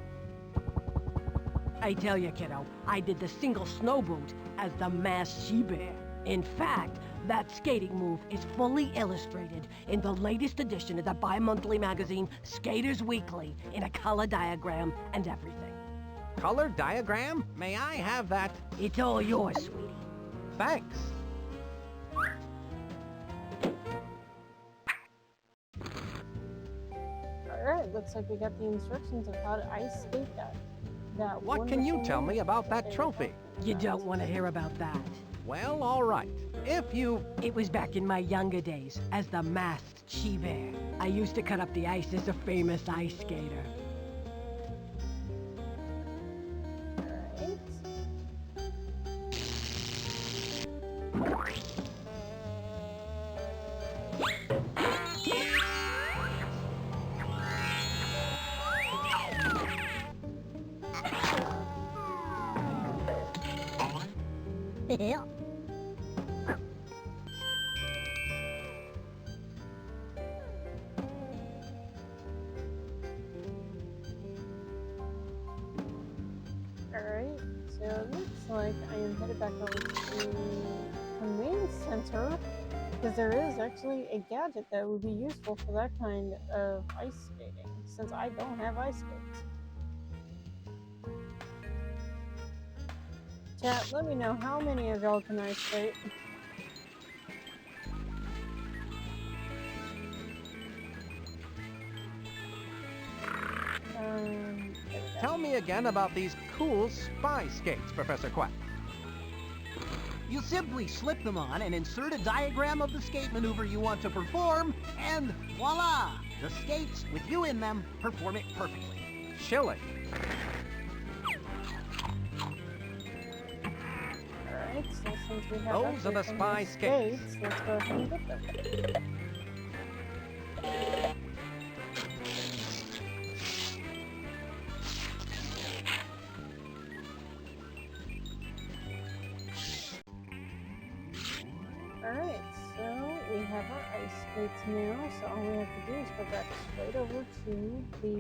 I tell you, kiddo, I did the single snow boot as the masked she-bear. In fact, that skating move is fully illustrated in the latest edition of the bi-monthly magazine Skaters Weekly in a color diagram and everything. Color diagram? May I have that? It's all yours, sweetie. Thanks. Alright, looks like we got the instructions of how to ice skate that What can you tell me about that trophy? You don't want to hear about that. Well, all right. If you... It was back in my younger days as the masked she-bear. I used to cut up the ice as a famous ice skater. Yeah. Alright, so it looks like I am headed back over to Command Center, because there is actually a gadget that would be useful for that kind of ice skating, since I don't have ice skates. Chat, let me know how many of y'all can ice skate. Tell me again about these cool spy skates, Professor Quack. You simply slip them on and insert a diagram of the skate maneuver you want to perform, and voila! The skates, with you in them, perform it perfectly. Chilling. Alright, so since we have Those are the spy skates. Let's go ahead and get them. Alright, so we have our ice skates now, so all we have to do is go back straight over to the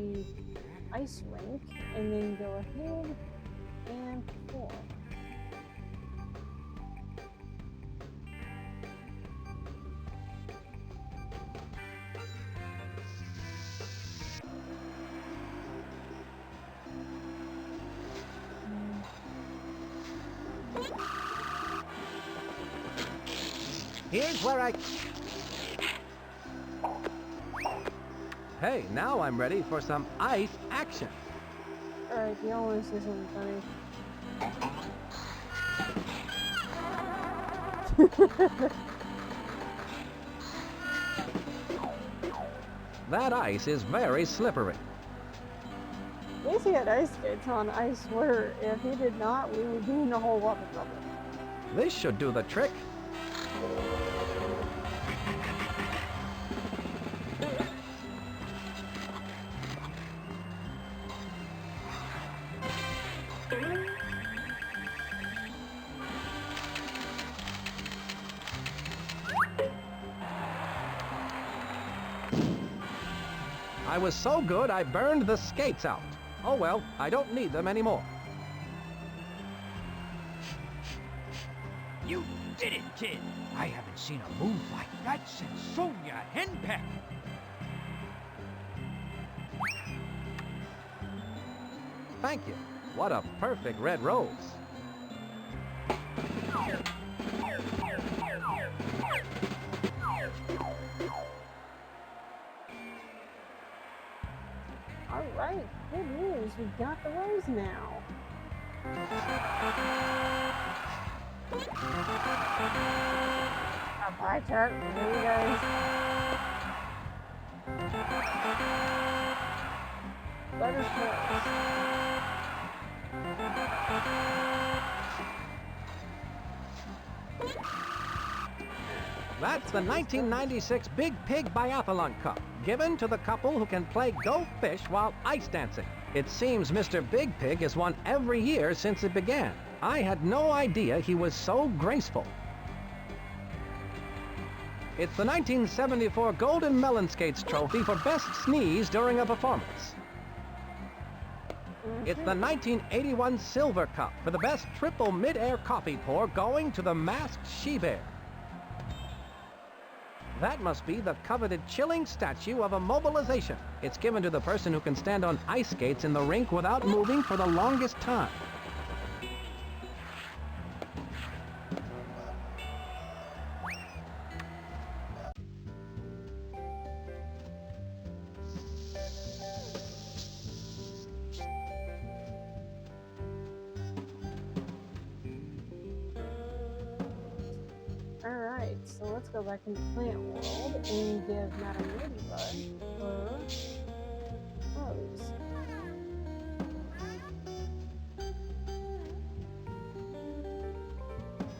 ice rink and then go ahead and perform. Here's where I... Hey, now I'm ready for some ice action. Alright, you all want to say something funny? That ice is very slippery. At least he had ice skates on. I swear, if he did not, we would be in a whole lot of trouble. This should do the trick. I was so good I burned the skates out. Oh well, I don't need them anymore. You did it, kid. I haven't seen a move like that since Sonia Henpeck. Thank you. What a perfect red rose. Alright, good news. We've got the rose now. A pie chart for you guys. Letter first. That's the 1996 Big Pig Biathlon Cup, given to the couple who can play Go Fish while ice dancing. It seems Mr. Big Pig has won every year since it began. I had no idea he was so graceful. It's the 1974 Golden Melon Skates Trophy for Best Sneeze during a performance. It's the 1981 Silver Cup for the best triple mid-air coffee pour, going to the masked she-bear. That must be the coveted chilling statue of immobilization. It's given to the person who can stand on ice skates in the rink without moving for the longest time. Alright, so let's go back into Plant World and give Madame Ladybug her rose.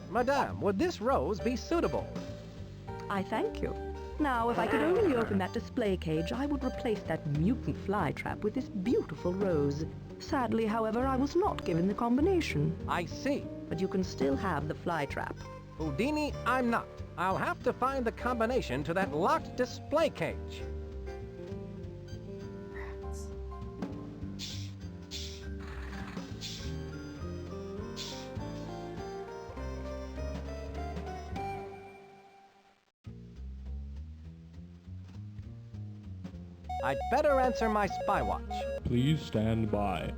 Madame, would this rose be suitable? I thank you. Now, if I could only open that display cage, I would replace that mutant fly trap with this beautiful rose. Sadly, however, I was not given the combination. I see. But you can still have the fly trap. Houdini, I'm not. I'll have to find the combination to that locked display cage. I'd better answer my spy watch. Please stand by.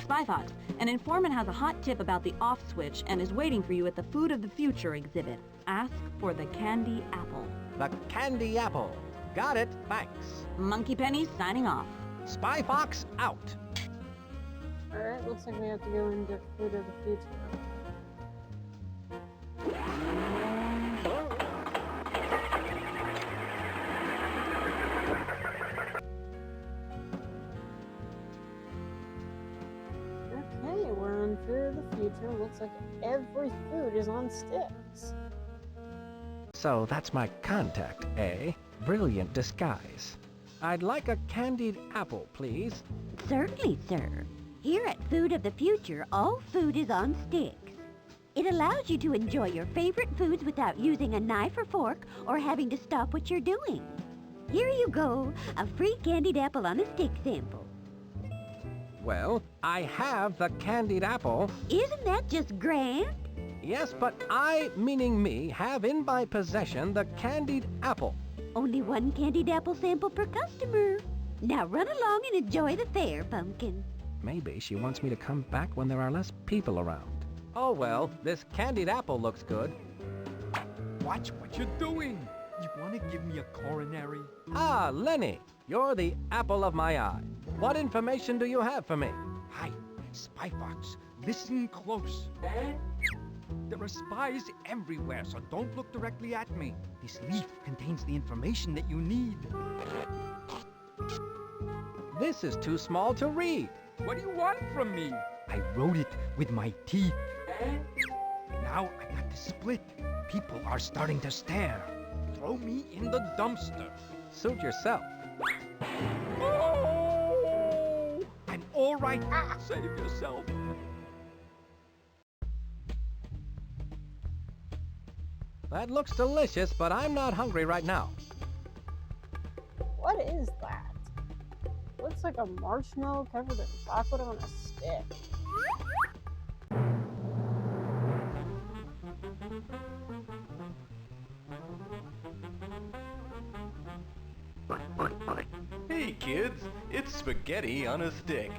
Spy Fox, an informant has a hot tip about the off switch and is waiting for you at the Food of the Future exhibit. Ask for the candy apple. The candy apple. Got it, thanks. Monkey Penny signing off. Spy Fox out. Alright, looks like we have to go into Food of the Future. Okay, we're on Food of the Future. Looks like every food is on sticks. So that's my contact, eh? Brilliant disguise. I'd like a candied apple, please. Certainly, sir. Here at Food of the Future, all food is on sticks. It allows you to enjoy your favorite foods without using a knife or fork or having to stop what you're doing. Here you go, a free candied apple on a stick sample. Well, I have the candied apple. Isn't that just grand? Yes, but I, meaning me, have in my possession the candied apple. Only one candied apple sample per customer. Now run along and enjoy the fair, Pumpkin. Maybe she wants me to come back when there are less people around. Oh well, this candied apple looks good. Watch what you're doing. You want to give me a coronary? Ah, Lenny, you're the apple of my eye. What information do you have for me? Hi, Spy Fox. Listen close. There are spies everywhere, so don't look directly at me. This leaf contains the information that you need. This is too small to read. What do you want from me? I wrote it with my teeth. Now I got to split. People are starting to stare. Throw me in the dumpster. Suit yourself. Oh! I'm all right. Save yourself. That looks delicious, but I'm not hungry right now. What is that? Looks like a marshmallow covered in chocolate on a stick. Hey kids, it's spaghetti on a stick.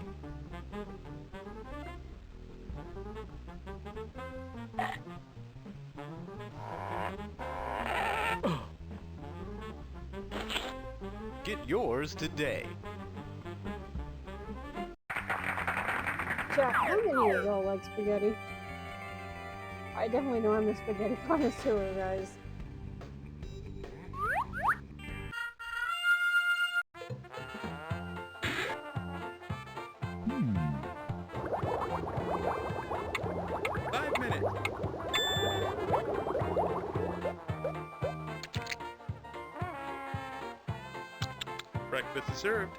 Get yours today. Jack, how many of y'all like spaghetti? I definitely know I'm a spaghetti connoisseur, guys. served.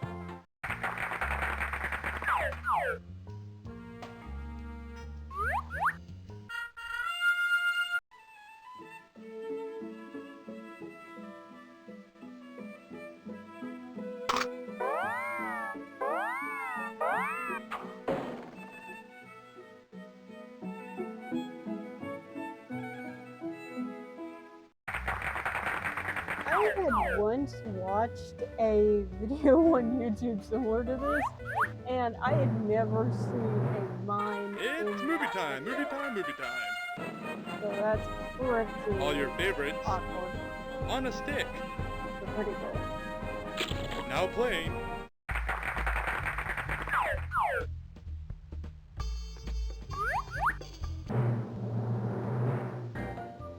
I had once watched a video on YouTube similar to this, and I had never seen a mine. It's movie time, movie time, movie time. So that's pretty All your favorites awkward. on a stick. So pretty cool. Now playing.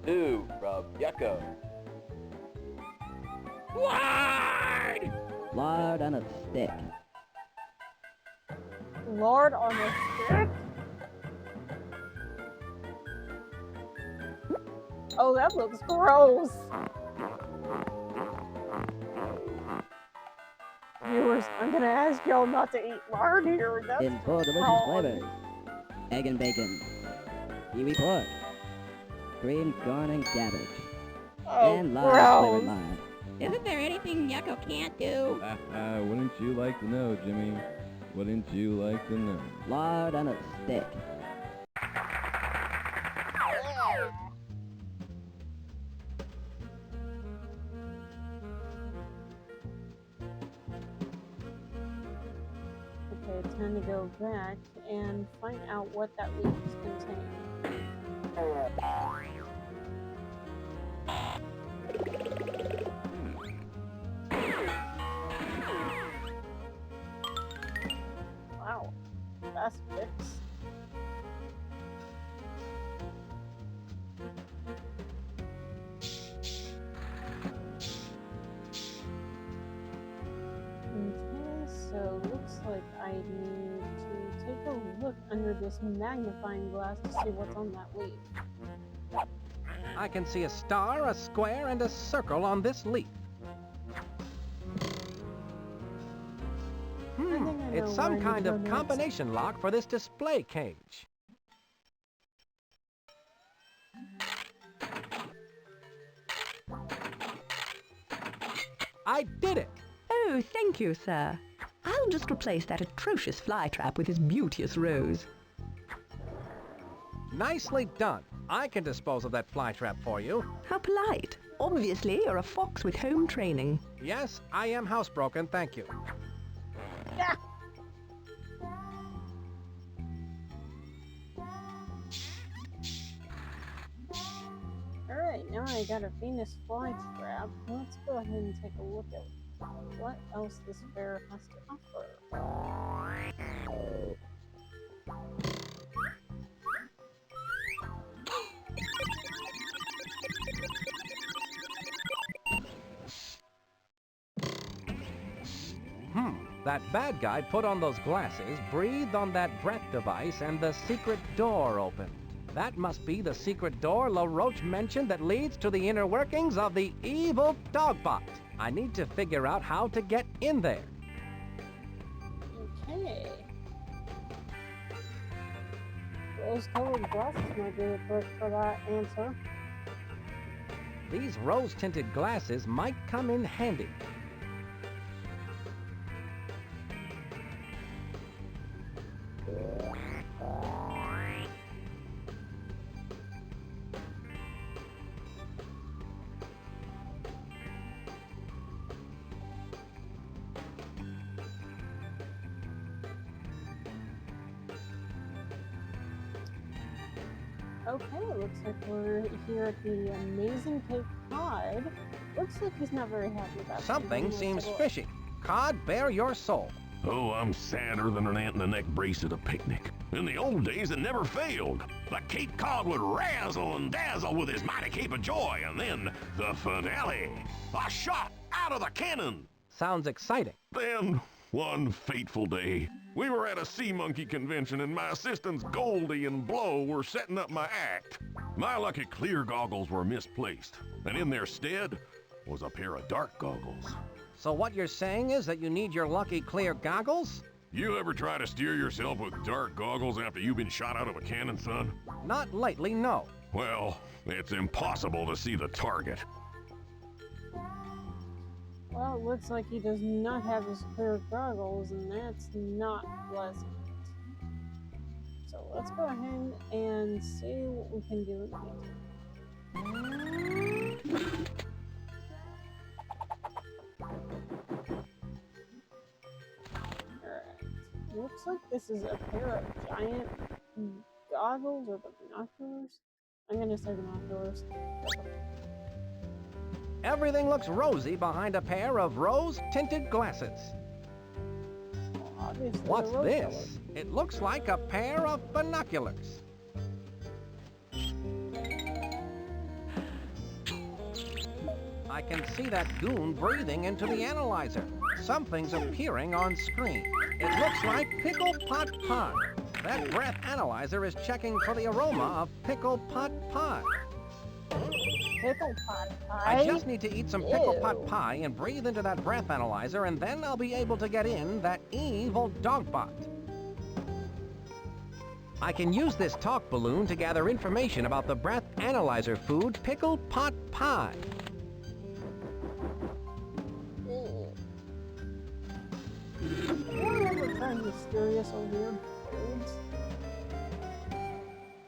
Who from Yucko? Lard! Lard on a stick. Lard on a stick? Oh, that looks gross. Viewers, I'm gonna ask y'all not to eat lard here. That's In 4 delicious wrong. flavors. Egg and bacon. Kiwi pork. Creamed corn and cabbage. Oh, and lard flavored gross. lime. Isn't there anything Yucko can't do? Wouldn't you like to know, Jimmy? Wouldn't you like to know? Lard on a stick. Okay, time to go back and find out what that leaf contains. Wow, fast fix. Okay, so looks like I need to take a look under this magnifying glass to see what's on that leaf. I can see a star, a square, and a circle on this leaf. I think I know It's where I some need kind to go of next. combination lock for this display cage. I did it! Oh, thank you, sir. I'll just replace that atrocious flytrap with his beauteous rose. Nicely done. I can dispose of that flytrap for you. How polite. Obviously, you're a fox with home training. Yes, I am housebroken, thank you. Alright, now I got a Venus flytrap. Let's go ahead and take a look at what else this fair has to offer. That bad guy put on those glasses, breathed on that breath device, and the secret door opened. That must be the secret door LaRoche mentioned that leads to the inner workings of the evil Dogbot. I need to figure out how to get in there. Okay. Rose-colored glasses might be it for that answer. These rose-tinted glasses might come in handy. Okay, looks like we're here at the Amazing Cape Cod. Looks like he's not very happy about Something something. seems fishy. Cod, bare your soul. Oh, I'm sadder than an ant-in-the-neck brace at a picnic. In the old days, it never failed. The Cape Cod would razzle and dazzle with his mighty cape of joy, and then the finale. A shot out of the cannon. Sounds exciting. Then, one fateful day, we were at a sea monkey convention and my assistants Goldie and Blow were setting up my act. My lucky clear goggles were misplaced, and in their stead was a pair of dark goggles. So what you're saying is that you need your lucky clear goggles? You ever try to steer yourself with dark goggles after you've been shot out of a cannon, son? Not lately, no. Well, it's impossible to see the target. Well, it looks like he does not have his clear goggles, and that's not pleasant. So let's go ahead and see what we can do in the meantime. Alright. Looks like this is a pair of giant goggles or binoculars. I'm gonna say binoculars. Everything looks rosy behind a pair of rose-tinted glasses. Obviously What's they're this? rose-colored. It looks like a pair of binoculars. I can see that goon breathing into the analyzer. Something's appearing on screen. It looks like pickle pot pie. That breath analyzer is checking for the aroma of pickle pot pie. Pickle pot pie? I just need to eat some pickle pot Ew. pie and breathe into that breath analyzer, and then I'll be able to get in that evil dogbot. I can use this talk balloon to gather information about the breath analyzer food pickle pot pie. Have you ever tried mysterious or weird foods?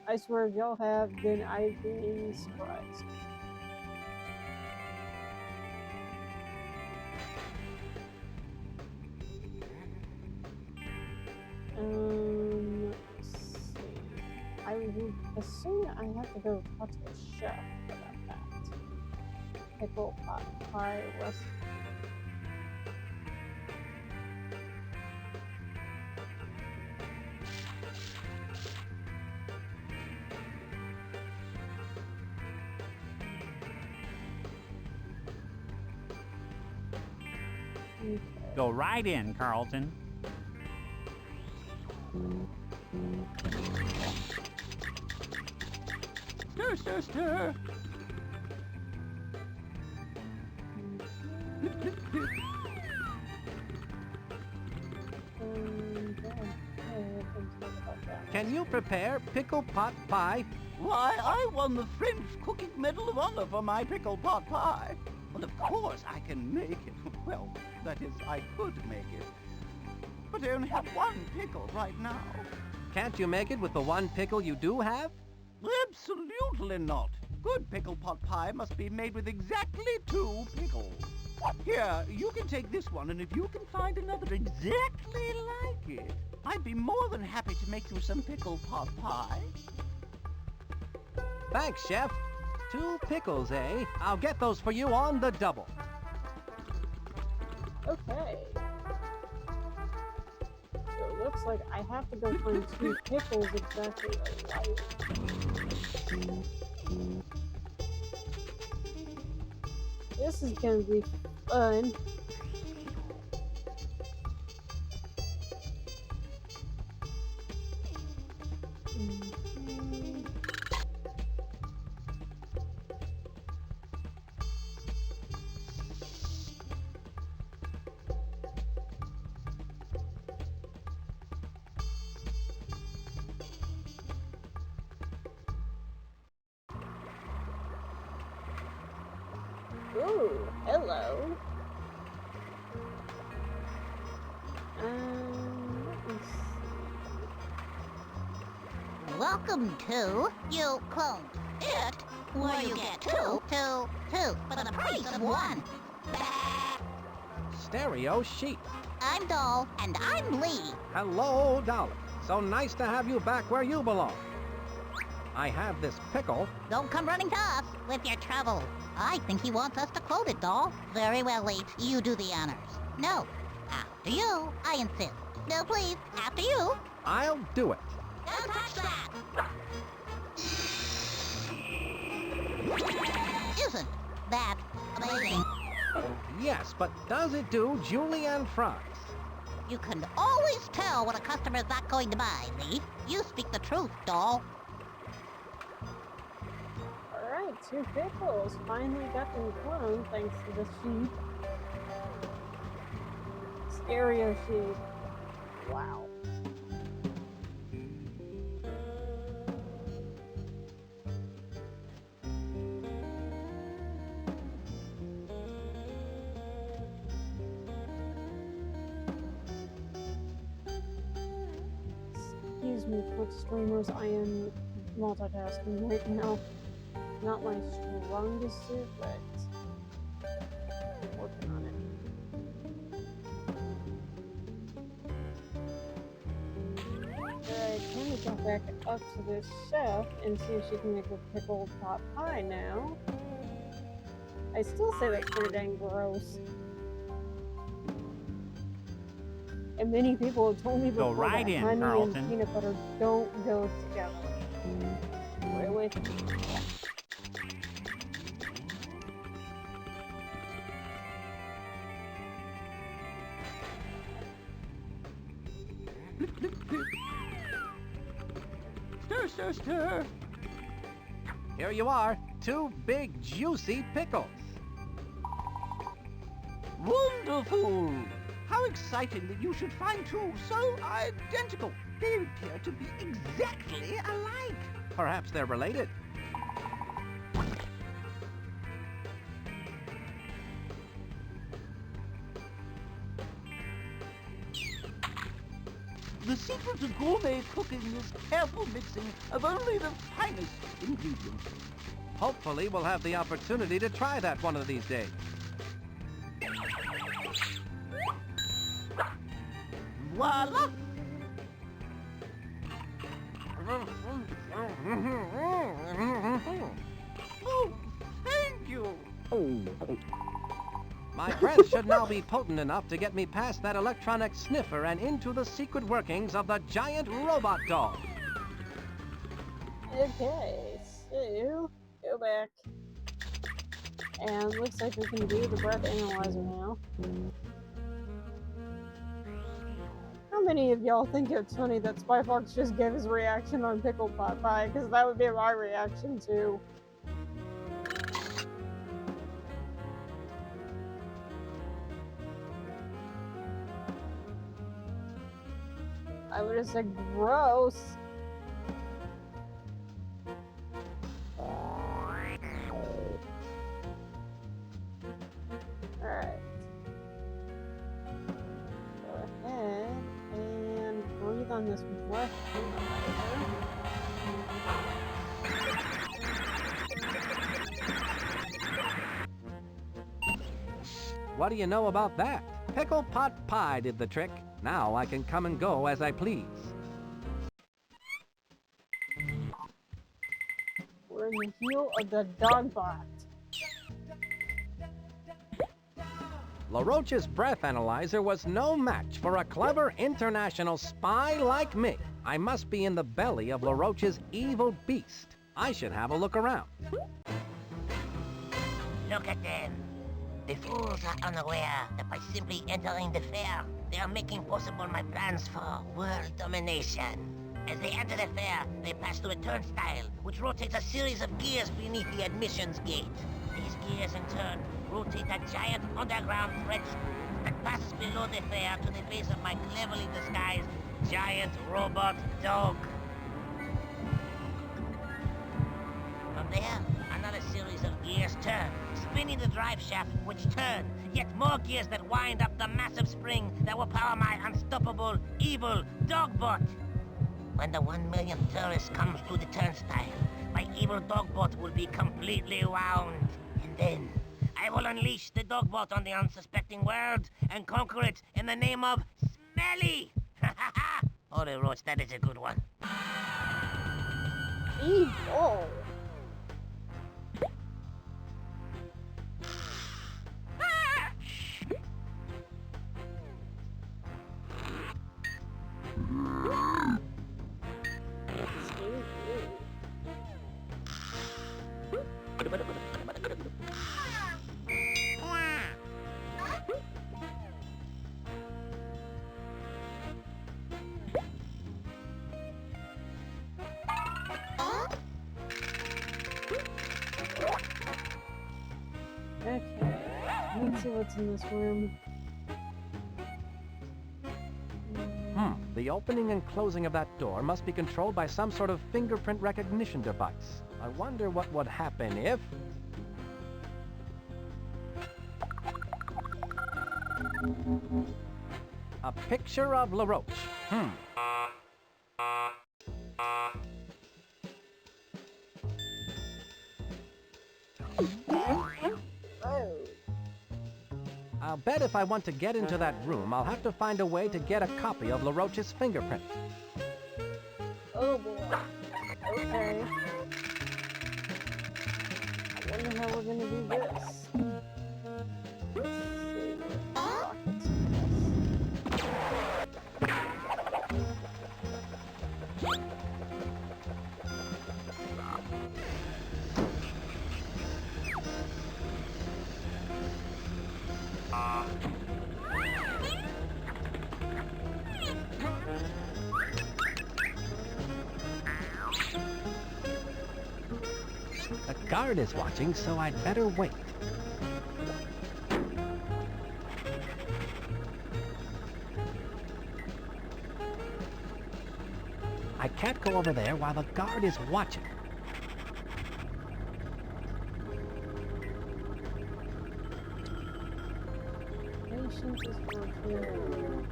I swear if y'all have, then I'd be surprised. Let's see. I would assume I have to go talk to the chef about that. Pickle pot pie recipe. Go right in, Carlton. Stir, stir, stir. Can you prepare pickle pot pie? Why, I won the French Cooking Medal of Honor for my pickle pot pie. And of course I can make it. Well, that is, I could make it. But I only have one pickle right now. Can't you make it with the one pickle you do have? Absolutely not. Good pickle pot pie must be made with exactly 2 pickles. Here, you can take this one, and if you can find another exactly like it, I'd be more than happy to make you some pickle pot pie. Thanks, Chef. 2 pickles, eh? I'll get those for you on the double. Okay. So it looks like I have to go find 2 pickles exactly alike. This is gonna be fun. Ooh, hello. Let me see. Welcome to You Cloned It, where you get two for the price of one. Stereo sheep. I'm Doll, and I'm Lee. Hello, Dolly. So nice to have you back where you belong. I have this pickle. Don't come running to us with your trouble. I think he wants us to quote it, Doll. Very well, Lee. You do the honors. No. After you, I insist. No, please. After you. I'll do it. Don't touch that! Isn't that amazing? Yes, but does it do julienne fries? You can always tell when a customer is not going to buy, Lee. You speak the truth, Doll. Alright, 2 pickles. Finally got them cloned thanks to the sheep. stereo sheet. Wow. Excuse me, Twitch streamers, I am multitasking right now. Not my strongest suit, but working on it. Alright, time to go back up to this chef and see if she can make a pickled pot pie now. I still say that's pretty dang gross. And many people have told me before right that in, honey Carlton. and peanut butter don't go together. Really? Stir, stir, stir. Here you are, 2 big juicy pickles. Wonderful! How exciting that you should find two so identical. They appear to be exactly alike. Perhaps they're related. The secret to gourmet cooking is careful mixing of only the finest ingredients. Hopefully we'll have the opportunity to try that one of these days. Voila! Oh, thank you! My breath should now be potent enough to get me past that electronic sniffer and into the secret workings of the giant robot dog. Okay, so go back. And looks like we can do the breath analyzer now. How many of y'all think it's funny that Spy Fox just gave his reaction on pickled pot pie? Because that would be my reaction too. I would have said gross. Alright. Go ahead and breathe on this breath analyzer. What do you know about that? Pickle pot pie did the trick. Now I can come and go as I please. We're in the heel of the dogbot. LaRoche's breath analyzer was no match for a clever international spy like me. I must be in the belly of LaRoche's evil beast. I should have a look around. Look at them. The fools are unaware that by simply entering the fair, they are making possible my plans for world domination. As they enter the fair, they pass through a turnstile, which rotates a series of gears beneath the admissions gate. These gears, in turn, rotate a giant underground thread screw that passes below the fair to the base of my cleverly disguised giant robot dog. From there, another series of gears turn, spinning the drive shaft, which turn. Yet more gears that wind up the massive spring that will power my unstoppable, evil dogbot. When the 1 millionth tourist comes through the turnstile, my evil dogbot will be completely wound. And then, I will unleash the dogbot on the unsuspecting world and conquer it in the name of Smelly! Ha ha ha! Oh, the Roach, that is a good one. Evil! Okay, let's see what's in this room. The opening and closing of that door must be controlled by some sort of fingerprint recognition device. I wonder what would happen if... A picture of LaRoche. I'll bet if I want to get into that room, I'll have to find a way to get a copy of LaRoche's fingerprint. Oh boy. Okay. I wonder how we're gonna do this. Let's see what rockets A guard is watching, so I'd better wait. I can't go over there while the guard is watching. Patience is virtue.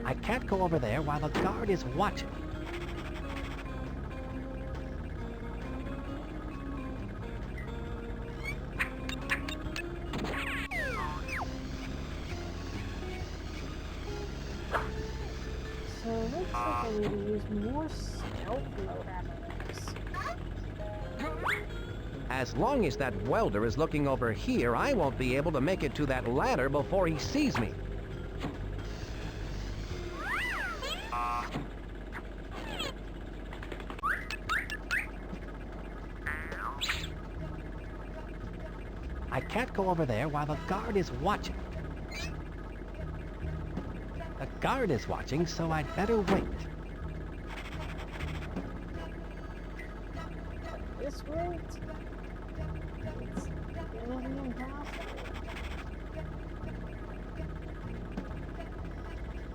I can't go over there while the guard is watching. So it looks like I need to use more stealth mode abilities. As long as that welder is looking over here, I won't be able to make it to that ladder before he sees me. I can't go over there while the guard is watching. The guard is watching, so I'd better wait. This rate, it's gonna be impossible.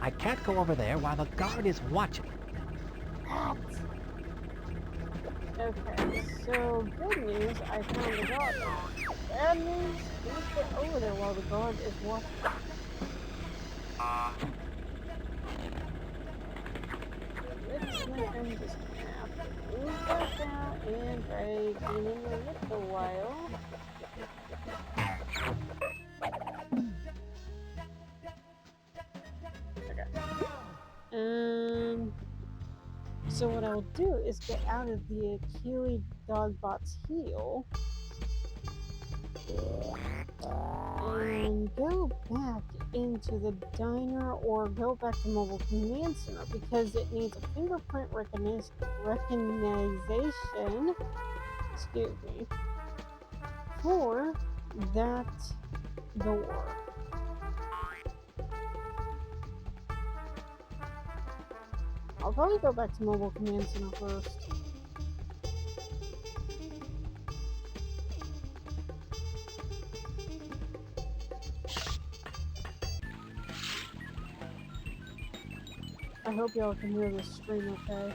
I can't go over there while the guard is watching. Okay, so good news, I found the guard. Bad news, can't get over there while the guard is watching. Looks like I'm just gonna have to move back out and drag in a little while. So what I'll do is get out of the Achille Dogbot's heel and go back into the diner or go back to Mobile Command Center because it needs a fingerprint recognition, excuse me, for that door. I'll probably go back to Mobile Command Center first. I hope y'all can hear this stream okay.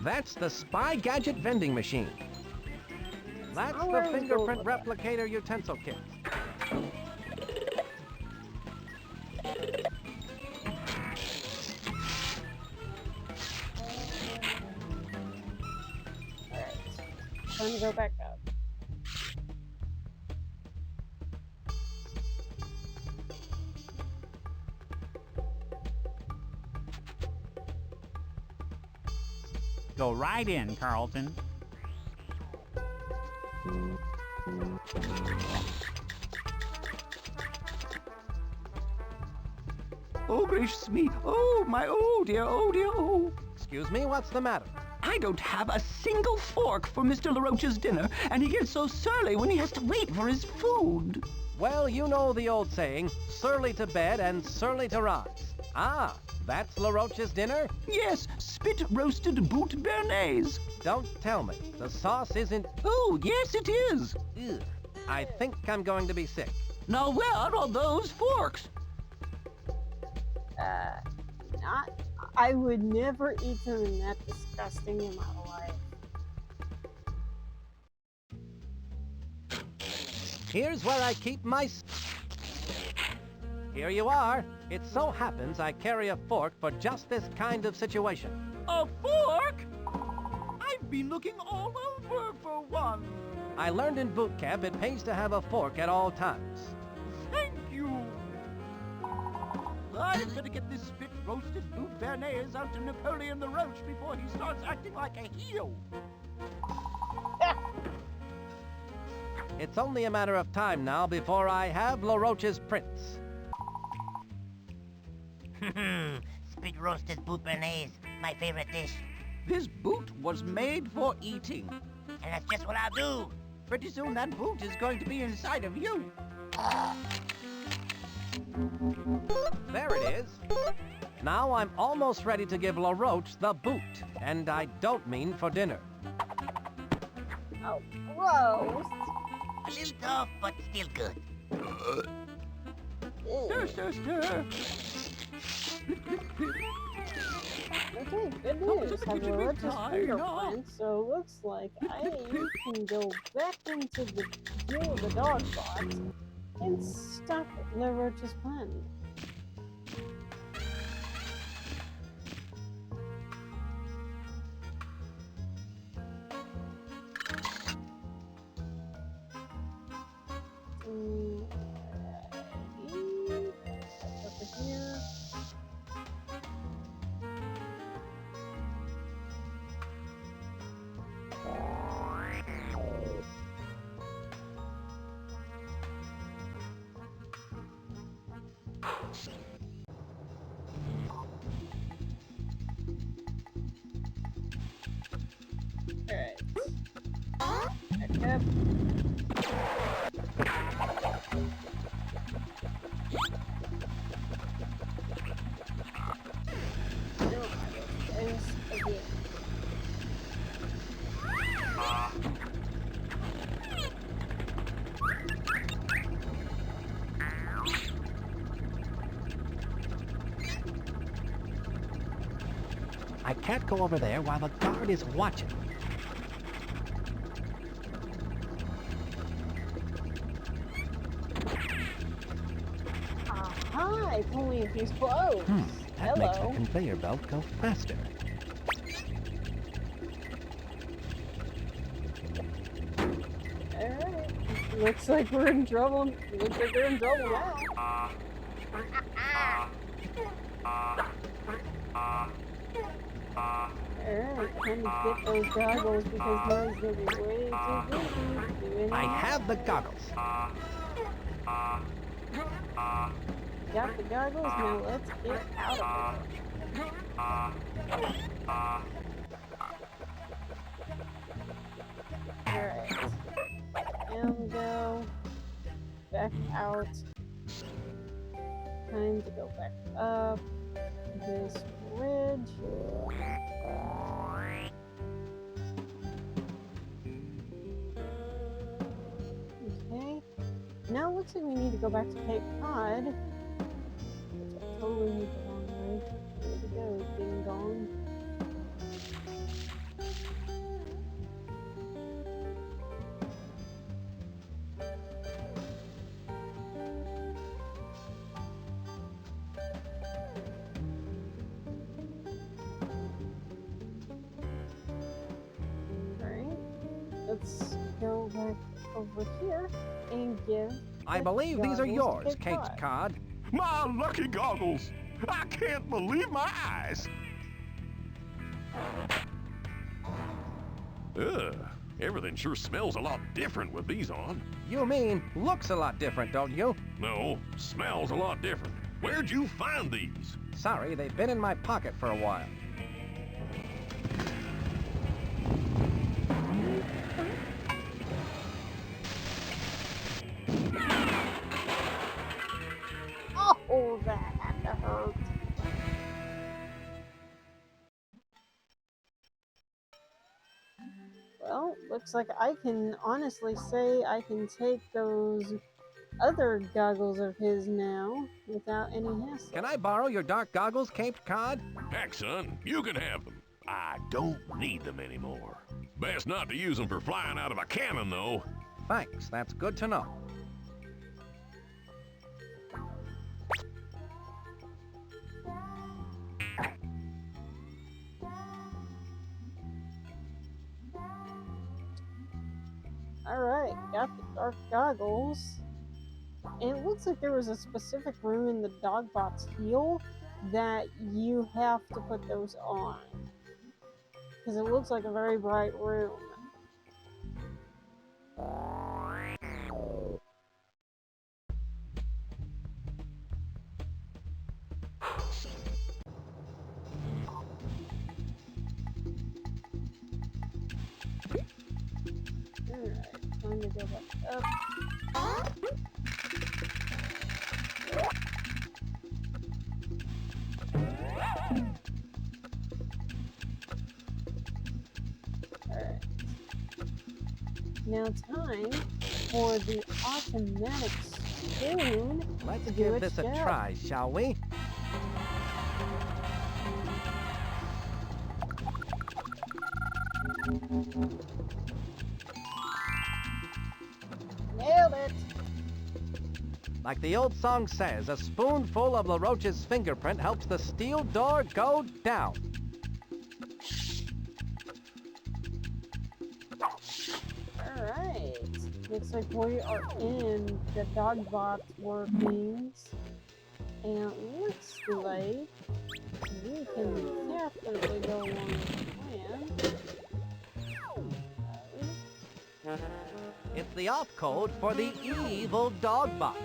That's the Spy Gadget vending machine. That's the fingerprint replicator utensil kit. Alright, time to go back up. Go right in, Carlton. Oh, gracious me. Oh, my, oh dear, oh dear, oh. Excuse me, what's the matter? I don't have a single fork for Mr. LaRoche's dinner, and he gets so surly when he has to wait for his food. Well, you know the old saying, surly to bed and surly to rise. Ah, that's LaRoche's dinner? Yes, spit roasted boot béarnaise. Don't tell me. The sauce isn't... Oh, yes, it is. Ugh. I think I'm going to be sick. Now, where are those forks? Not. I would never eat something that disgusting in my life. Here's where I keep my... Here you are. It so happens I carry a fork for just this kind of situation. A fork? I've been looking all over for one. I learned in boot camp it pays to have a fork at all times. Thank you. I'd better get this spit roasted boot béarnaise out to Napoleon the Roach before he starts acting like a heel. It's only a matter of time now before I have LaRoche's prince. Spit roasted boot béarnaise, my favorite dish. This boot was made for eating. And that's just what I'll do. Pretty soon that boot is going to be inside of you. There it is. Now I'm almost ready to give LaRoche the boot, and I don't mean for dinner. Oh, gross. A little tough, but still good. Stir, stir, stir. Okay, good news. Have LaRoche's fingerprint, so it looks like I can go back into the deal with the dog box and stop LaRoche's plan. Over here. Alright. Back up. Again. I can't go over there while the guard is watching. Aha! If only if he's close. That makes the conveyor belt go faster. Alright. Looks like we're in trouble. Looks like they're in trouble now. Alright, time to get those goggles because now he's gonna be way too busy. I have the goggles. Got the goggles, now let's get out of here. Alright. And go back out. Time to go back up this bridge. Okay. Now it looks like we need to go back to Cape Cod. Which I totally need the wrong way. Way to go, ding dong. Let's go back over here and give. I believe these are yours, Cape Cod. Cod. My lucky goggles! I can't believe my eyes! Ugh, everything sure smells a lot different with these on. You mean looks a lot different, don't you? No, smells a lot different. Where'd you find these? Sorry, they've been in my pocket for a while. Oh, that had to hurt. Well, looks like I can honestly say I can take those other goggles of his now without any hassle. Can I borrow your dark goggles, Caped Cod? Heck, son, you can have them. I don't need them anymore. Best not to use them for flying out of a cannon, though. Thanks, that's good to know. Alright, got the dark goggles. And it looks like there was a specific room in the Dogbot's heel that you have to put those on. Because it looks like a very bright room. Alright, time to go back up. Alright. Now time for the automatic spoon. Let's give this a try, shall we? Nailed it! Like the old song says, a spoonful of LaRoche's fingerprint helps the steel door go down. Alright. Looks like we are in the Dogbot workings. And it looks like we can definitely go along with the plan. It's the off code for the evil Dogbot.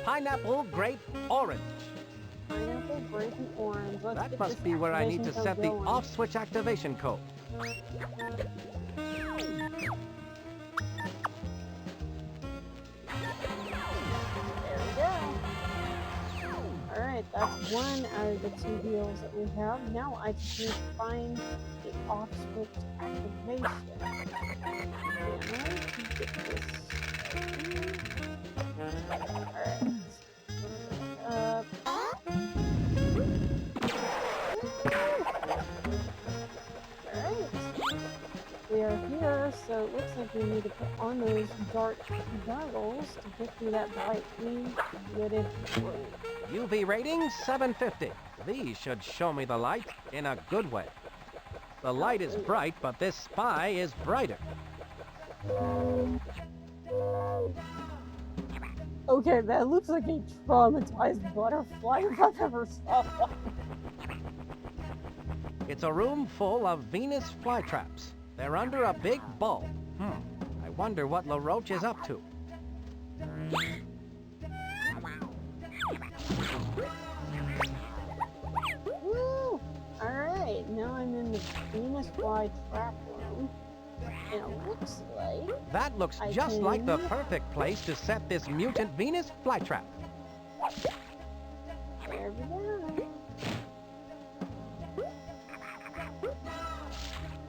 Pineapple, grape, orange. Pineapple, grape, and orange. That must be where I need to set the off switch activation code. Alright, that's one out of the two deals that we have. Now I just need to find the off switch activation. And I can get this. Alright. Alright. We are here, so it looks like we need to put on those dark goggles to get through that brightly lighted room. UV rating 750. These should show me the light in a good way. The light is bright, but this spy is brighter. Okay, that looks like a traumatized butterfly if I've ever saw one. It's a room full of Venus flytraps. They're under a big bulb. I wonder what LaRoche is up to. Woo! Alright, now I'm in the Venus flytrap room. And it looks like... That looks just like the perfect place to set this mutant Venus flytrap. There we go.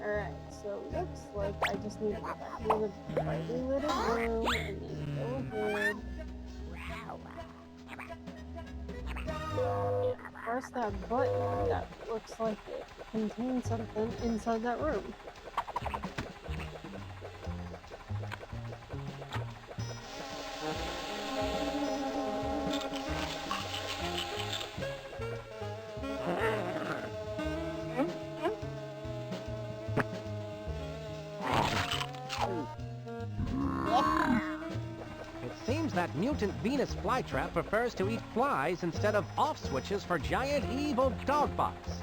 Alright, so it looks like I just need to go back to the brightly lit room and then go ahead and press that button that looks like it contains something inside that room. It seems that mutant Venus flytrap prefers to eat flies instead of off switches for giant evil Dogbots.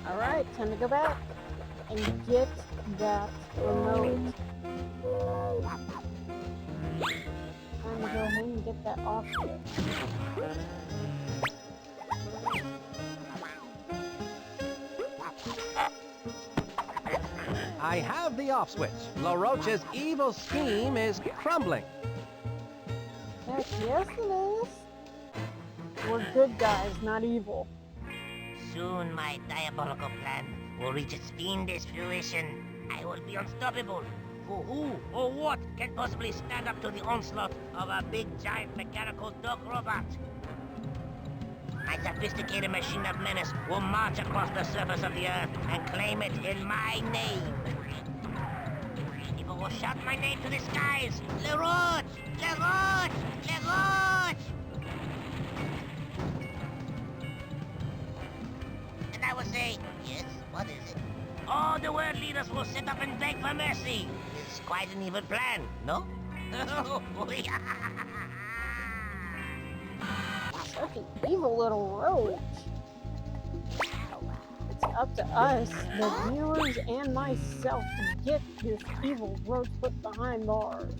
Alright, time to go back and get that remote. Time to go ahead and get that off switch. I have the off switch. LaRoche's evil scheme is crumbling. Heck yes it is. We're good guys, not evil. Soon my diabolical plan will reach its fiendish fruition. I will be unstoppable. For who or what can possibly stand up to the onslaught of a big, giant, mechanical dog robot? My sophisticated machine of menace will march across the surface of the earth and claim it in my name. People will shout my name to the skies. Le Roche! Le Roche! Le Roche! And I will say, yes, what is it? All the world leaders will sit up and beg for mercy. It's quite an evil plan, no? Such an evil little roach. It's up to us, the viewers and myself, to get this evil roach put behind bars.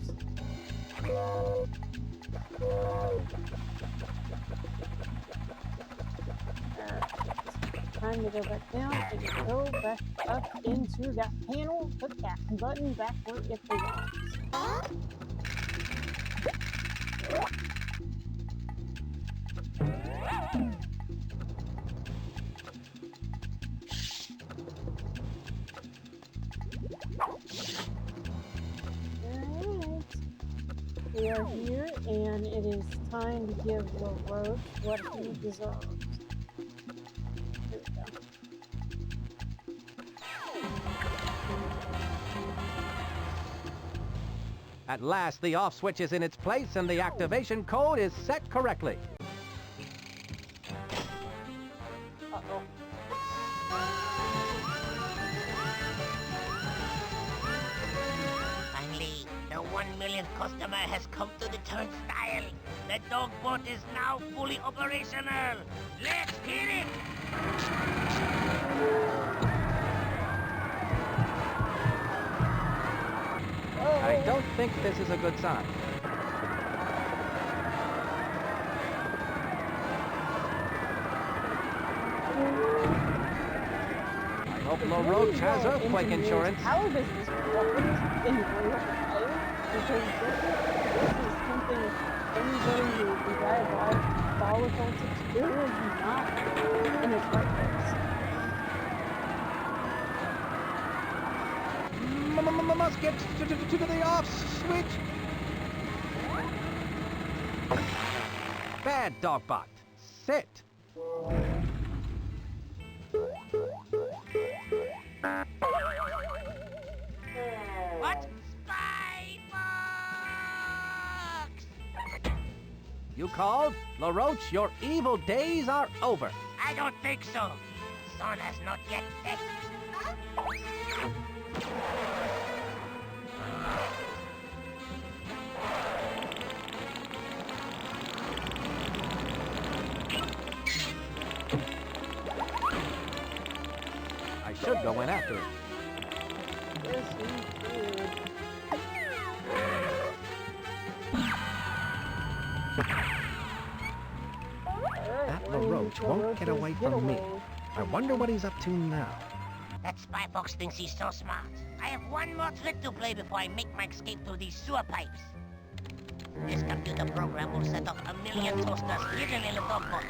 Time to go back down and go back up into that panel. Put that button back where it belongs. Alright. We are here, and it is time to give LaRoche what he deserves. Here we go. At last, the off switch is in its place and the activation code is set correctly. Uh-oh. Finally, the 1 millionth customer has come to the turnstile. The dog boat is now fully operational. Let's hit it! I don't think this is a good sign. I hope LaRoche has earthquake insurance. How does this work in real life? Because this is something anybody who would be diabolical to do is not in its right place. Must get to the off switch. Bad dogbot. Sit. What? Spybox! You called? LaRoche, your evil days are over. I don't think so. The sun has not yet set. I should go in after it. Yes, you should. That LaRoche won't get away from me. I wonder what he's up to now. That Spybox thinks he's so smart. I have one more trick to play before I make my escape through these sewer pipes. This computer program will set off 1 million toasters hidden in the dog boat.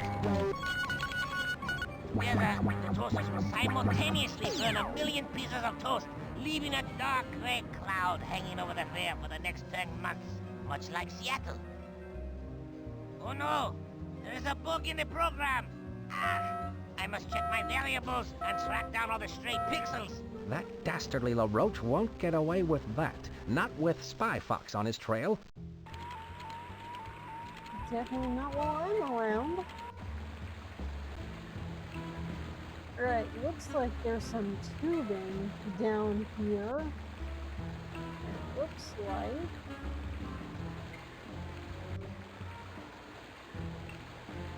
Together, the toasters will simultaneously burn 1 million pieces of toast, leaving a dark gray cloud hanging over the fair for the next 10 months, much like Seattle. Oh no! There is a bug in the program! Ah! I must check my variables and track down all the stray pixels. That dastardly LaRoche won't get away with that. Not with Spy Fox on his trail. Definitely not while I'm around. Alright, looks like there's some tubing down here. It looks like.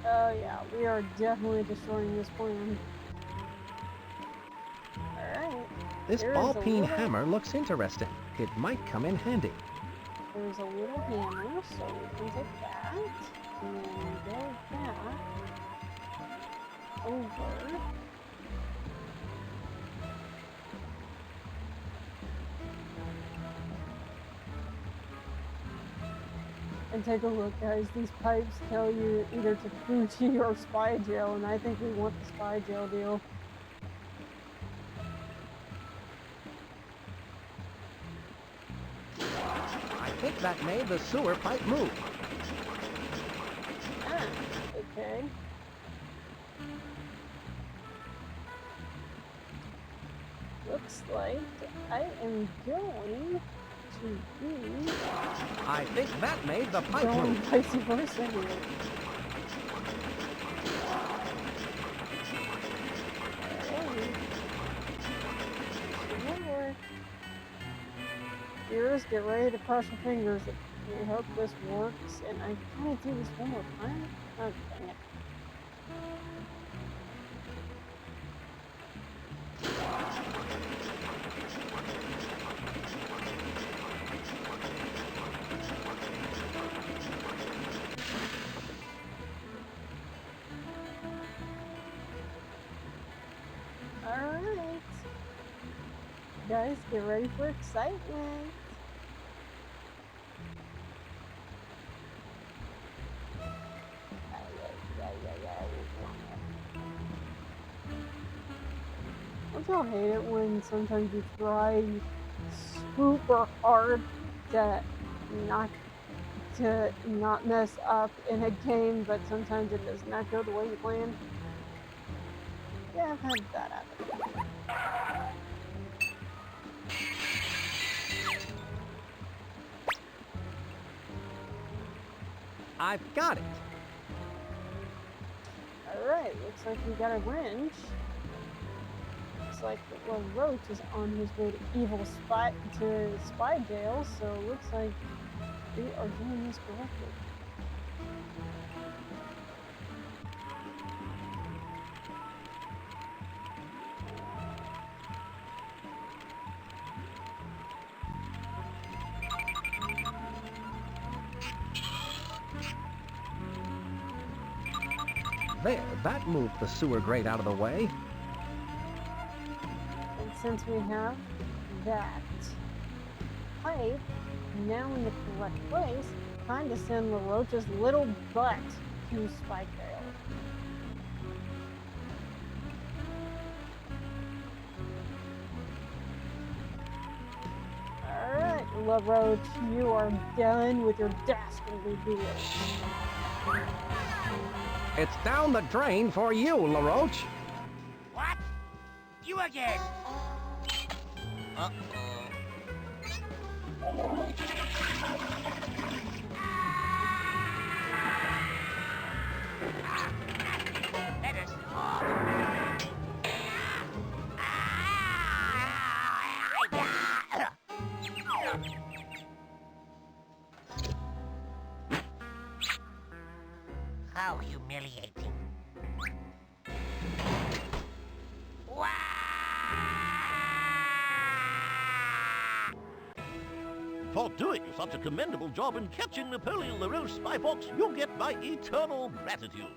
Oh yeah, we are definitely destroying this plan. Alright. This ball-peen hammer looks interesting. It might come in handy. There's a little hammer, so we can take that. And then go back over. And take a look, guys. These pipes tell you either to Fuji or spy jail, and I think we want the spy jail deal. I think that made the sewer pipe move. Ah, okay. Looks like I am going to be... I think that made the pipe going move. vice versa here. Alright. Viewers, get ready to cross your fingers. We hope this works, and I kind of do this one more time. Oh, dang it. Alright. Guys, get ready for excitement. Don't y'all hate it when sometimes you try super hard to not mess up in a game, but sometimes it does not go the way you planned? Yeah, I've had that happen. I've got it. Alright, looks like we got a wrench. Looks like the little roach is on his way to spy jail, so it looks like we are doing this correctly. There, that moved the sewer grate out of the way. And since we have that pipe now in the correct place, time to send LaRoche's little butt to Spike Jail. Alright, LaRoche, you are done with your dastardly deal. It's down the drain for you, LaRoche. What? You again? How humiliating. For doing such a commendable job in catching Napoleon LaRoche spy box, you'll get my eternal gratitude.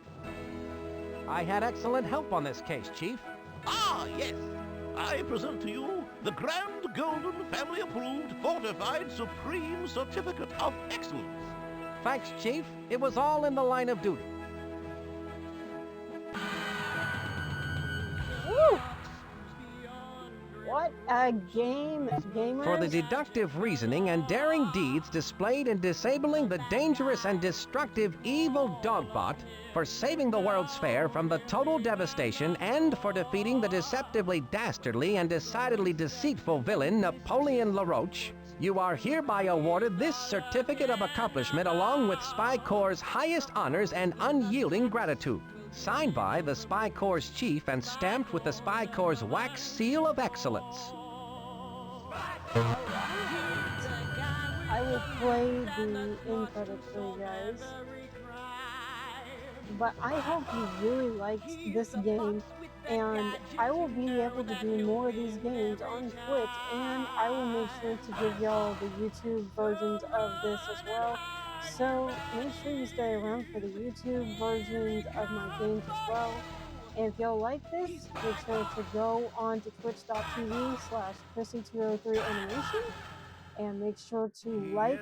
I had excellent help on this case, Chief. Ah, yes. I present to you the Grand Golden Family Approved Fortified Supreme Certificate of Excellence. Thanks, Chief. It was all in the line of duty. Woo! What a game, gamers! For the deductive reasoning and daring deeds displayed in disabling the dangerous and destructive evil Dogbot, for saving the World's Fair from the total devastation, and for defeating the deceptively dastardly and decidedly deceitful villain Napoleon LaRoche, you are hereby awarded this certificate of accomplishment along with Spy Corps' highest honors and unyielding gratitude. Signed by the Spy Corps' chief and stamped with the Spy Corps' wax seal of excellence. I will play the end credits for you guys. But I hope you really liked this game, and I will be able to do more of these games on Twitch, and I will make sure to give y'all the YouTube versions of this as well. So make sure you stay around for the YouTube versions of my games as well. And if y'all like this, make sure to go on to twitch.tv/Krissy203animation and make sure to like.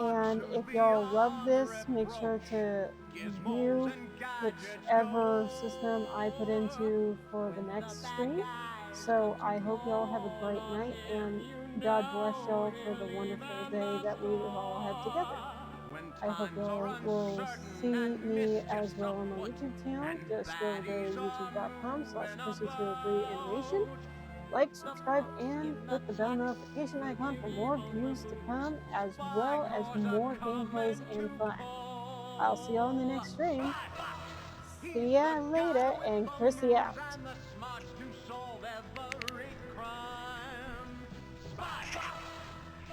And if y'all love this, make sure to view whichever system I put into for the next stream. So I hope y'all have a great night, and God bless y'all for the wonderful day that we all had together. I hope y'all will see me as well on my YouTube channel. Just go to youtube.com/Krissy203animation. Like, subscribe, and click the bell notification icon for more views to come, as well as more gameplays and fun. I'll see y'all in the next stream. See ya later, and Krissy out.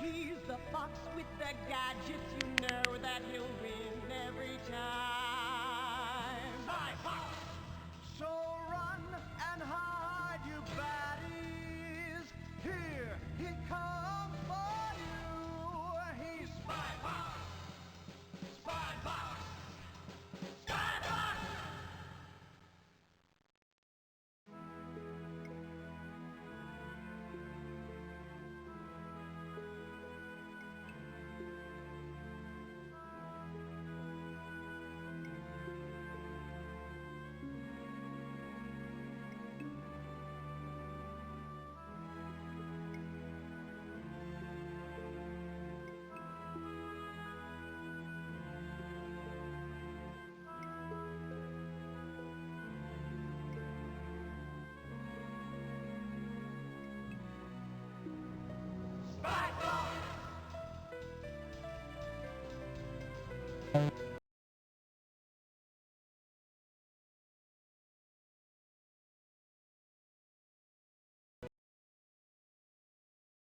He's the fox with the gadgets, you know that he'll win every time. Spy Fox! So run and hide, you baddies. Here he comes for you. He's Spy Fox! Spy Fox! Spy Fox! Spy Fox!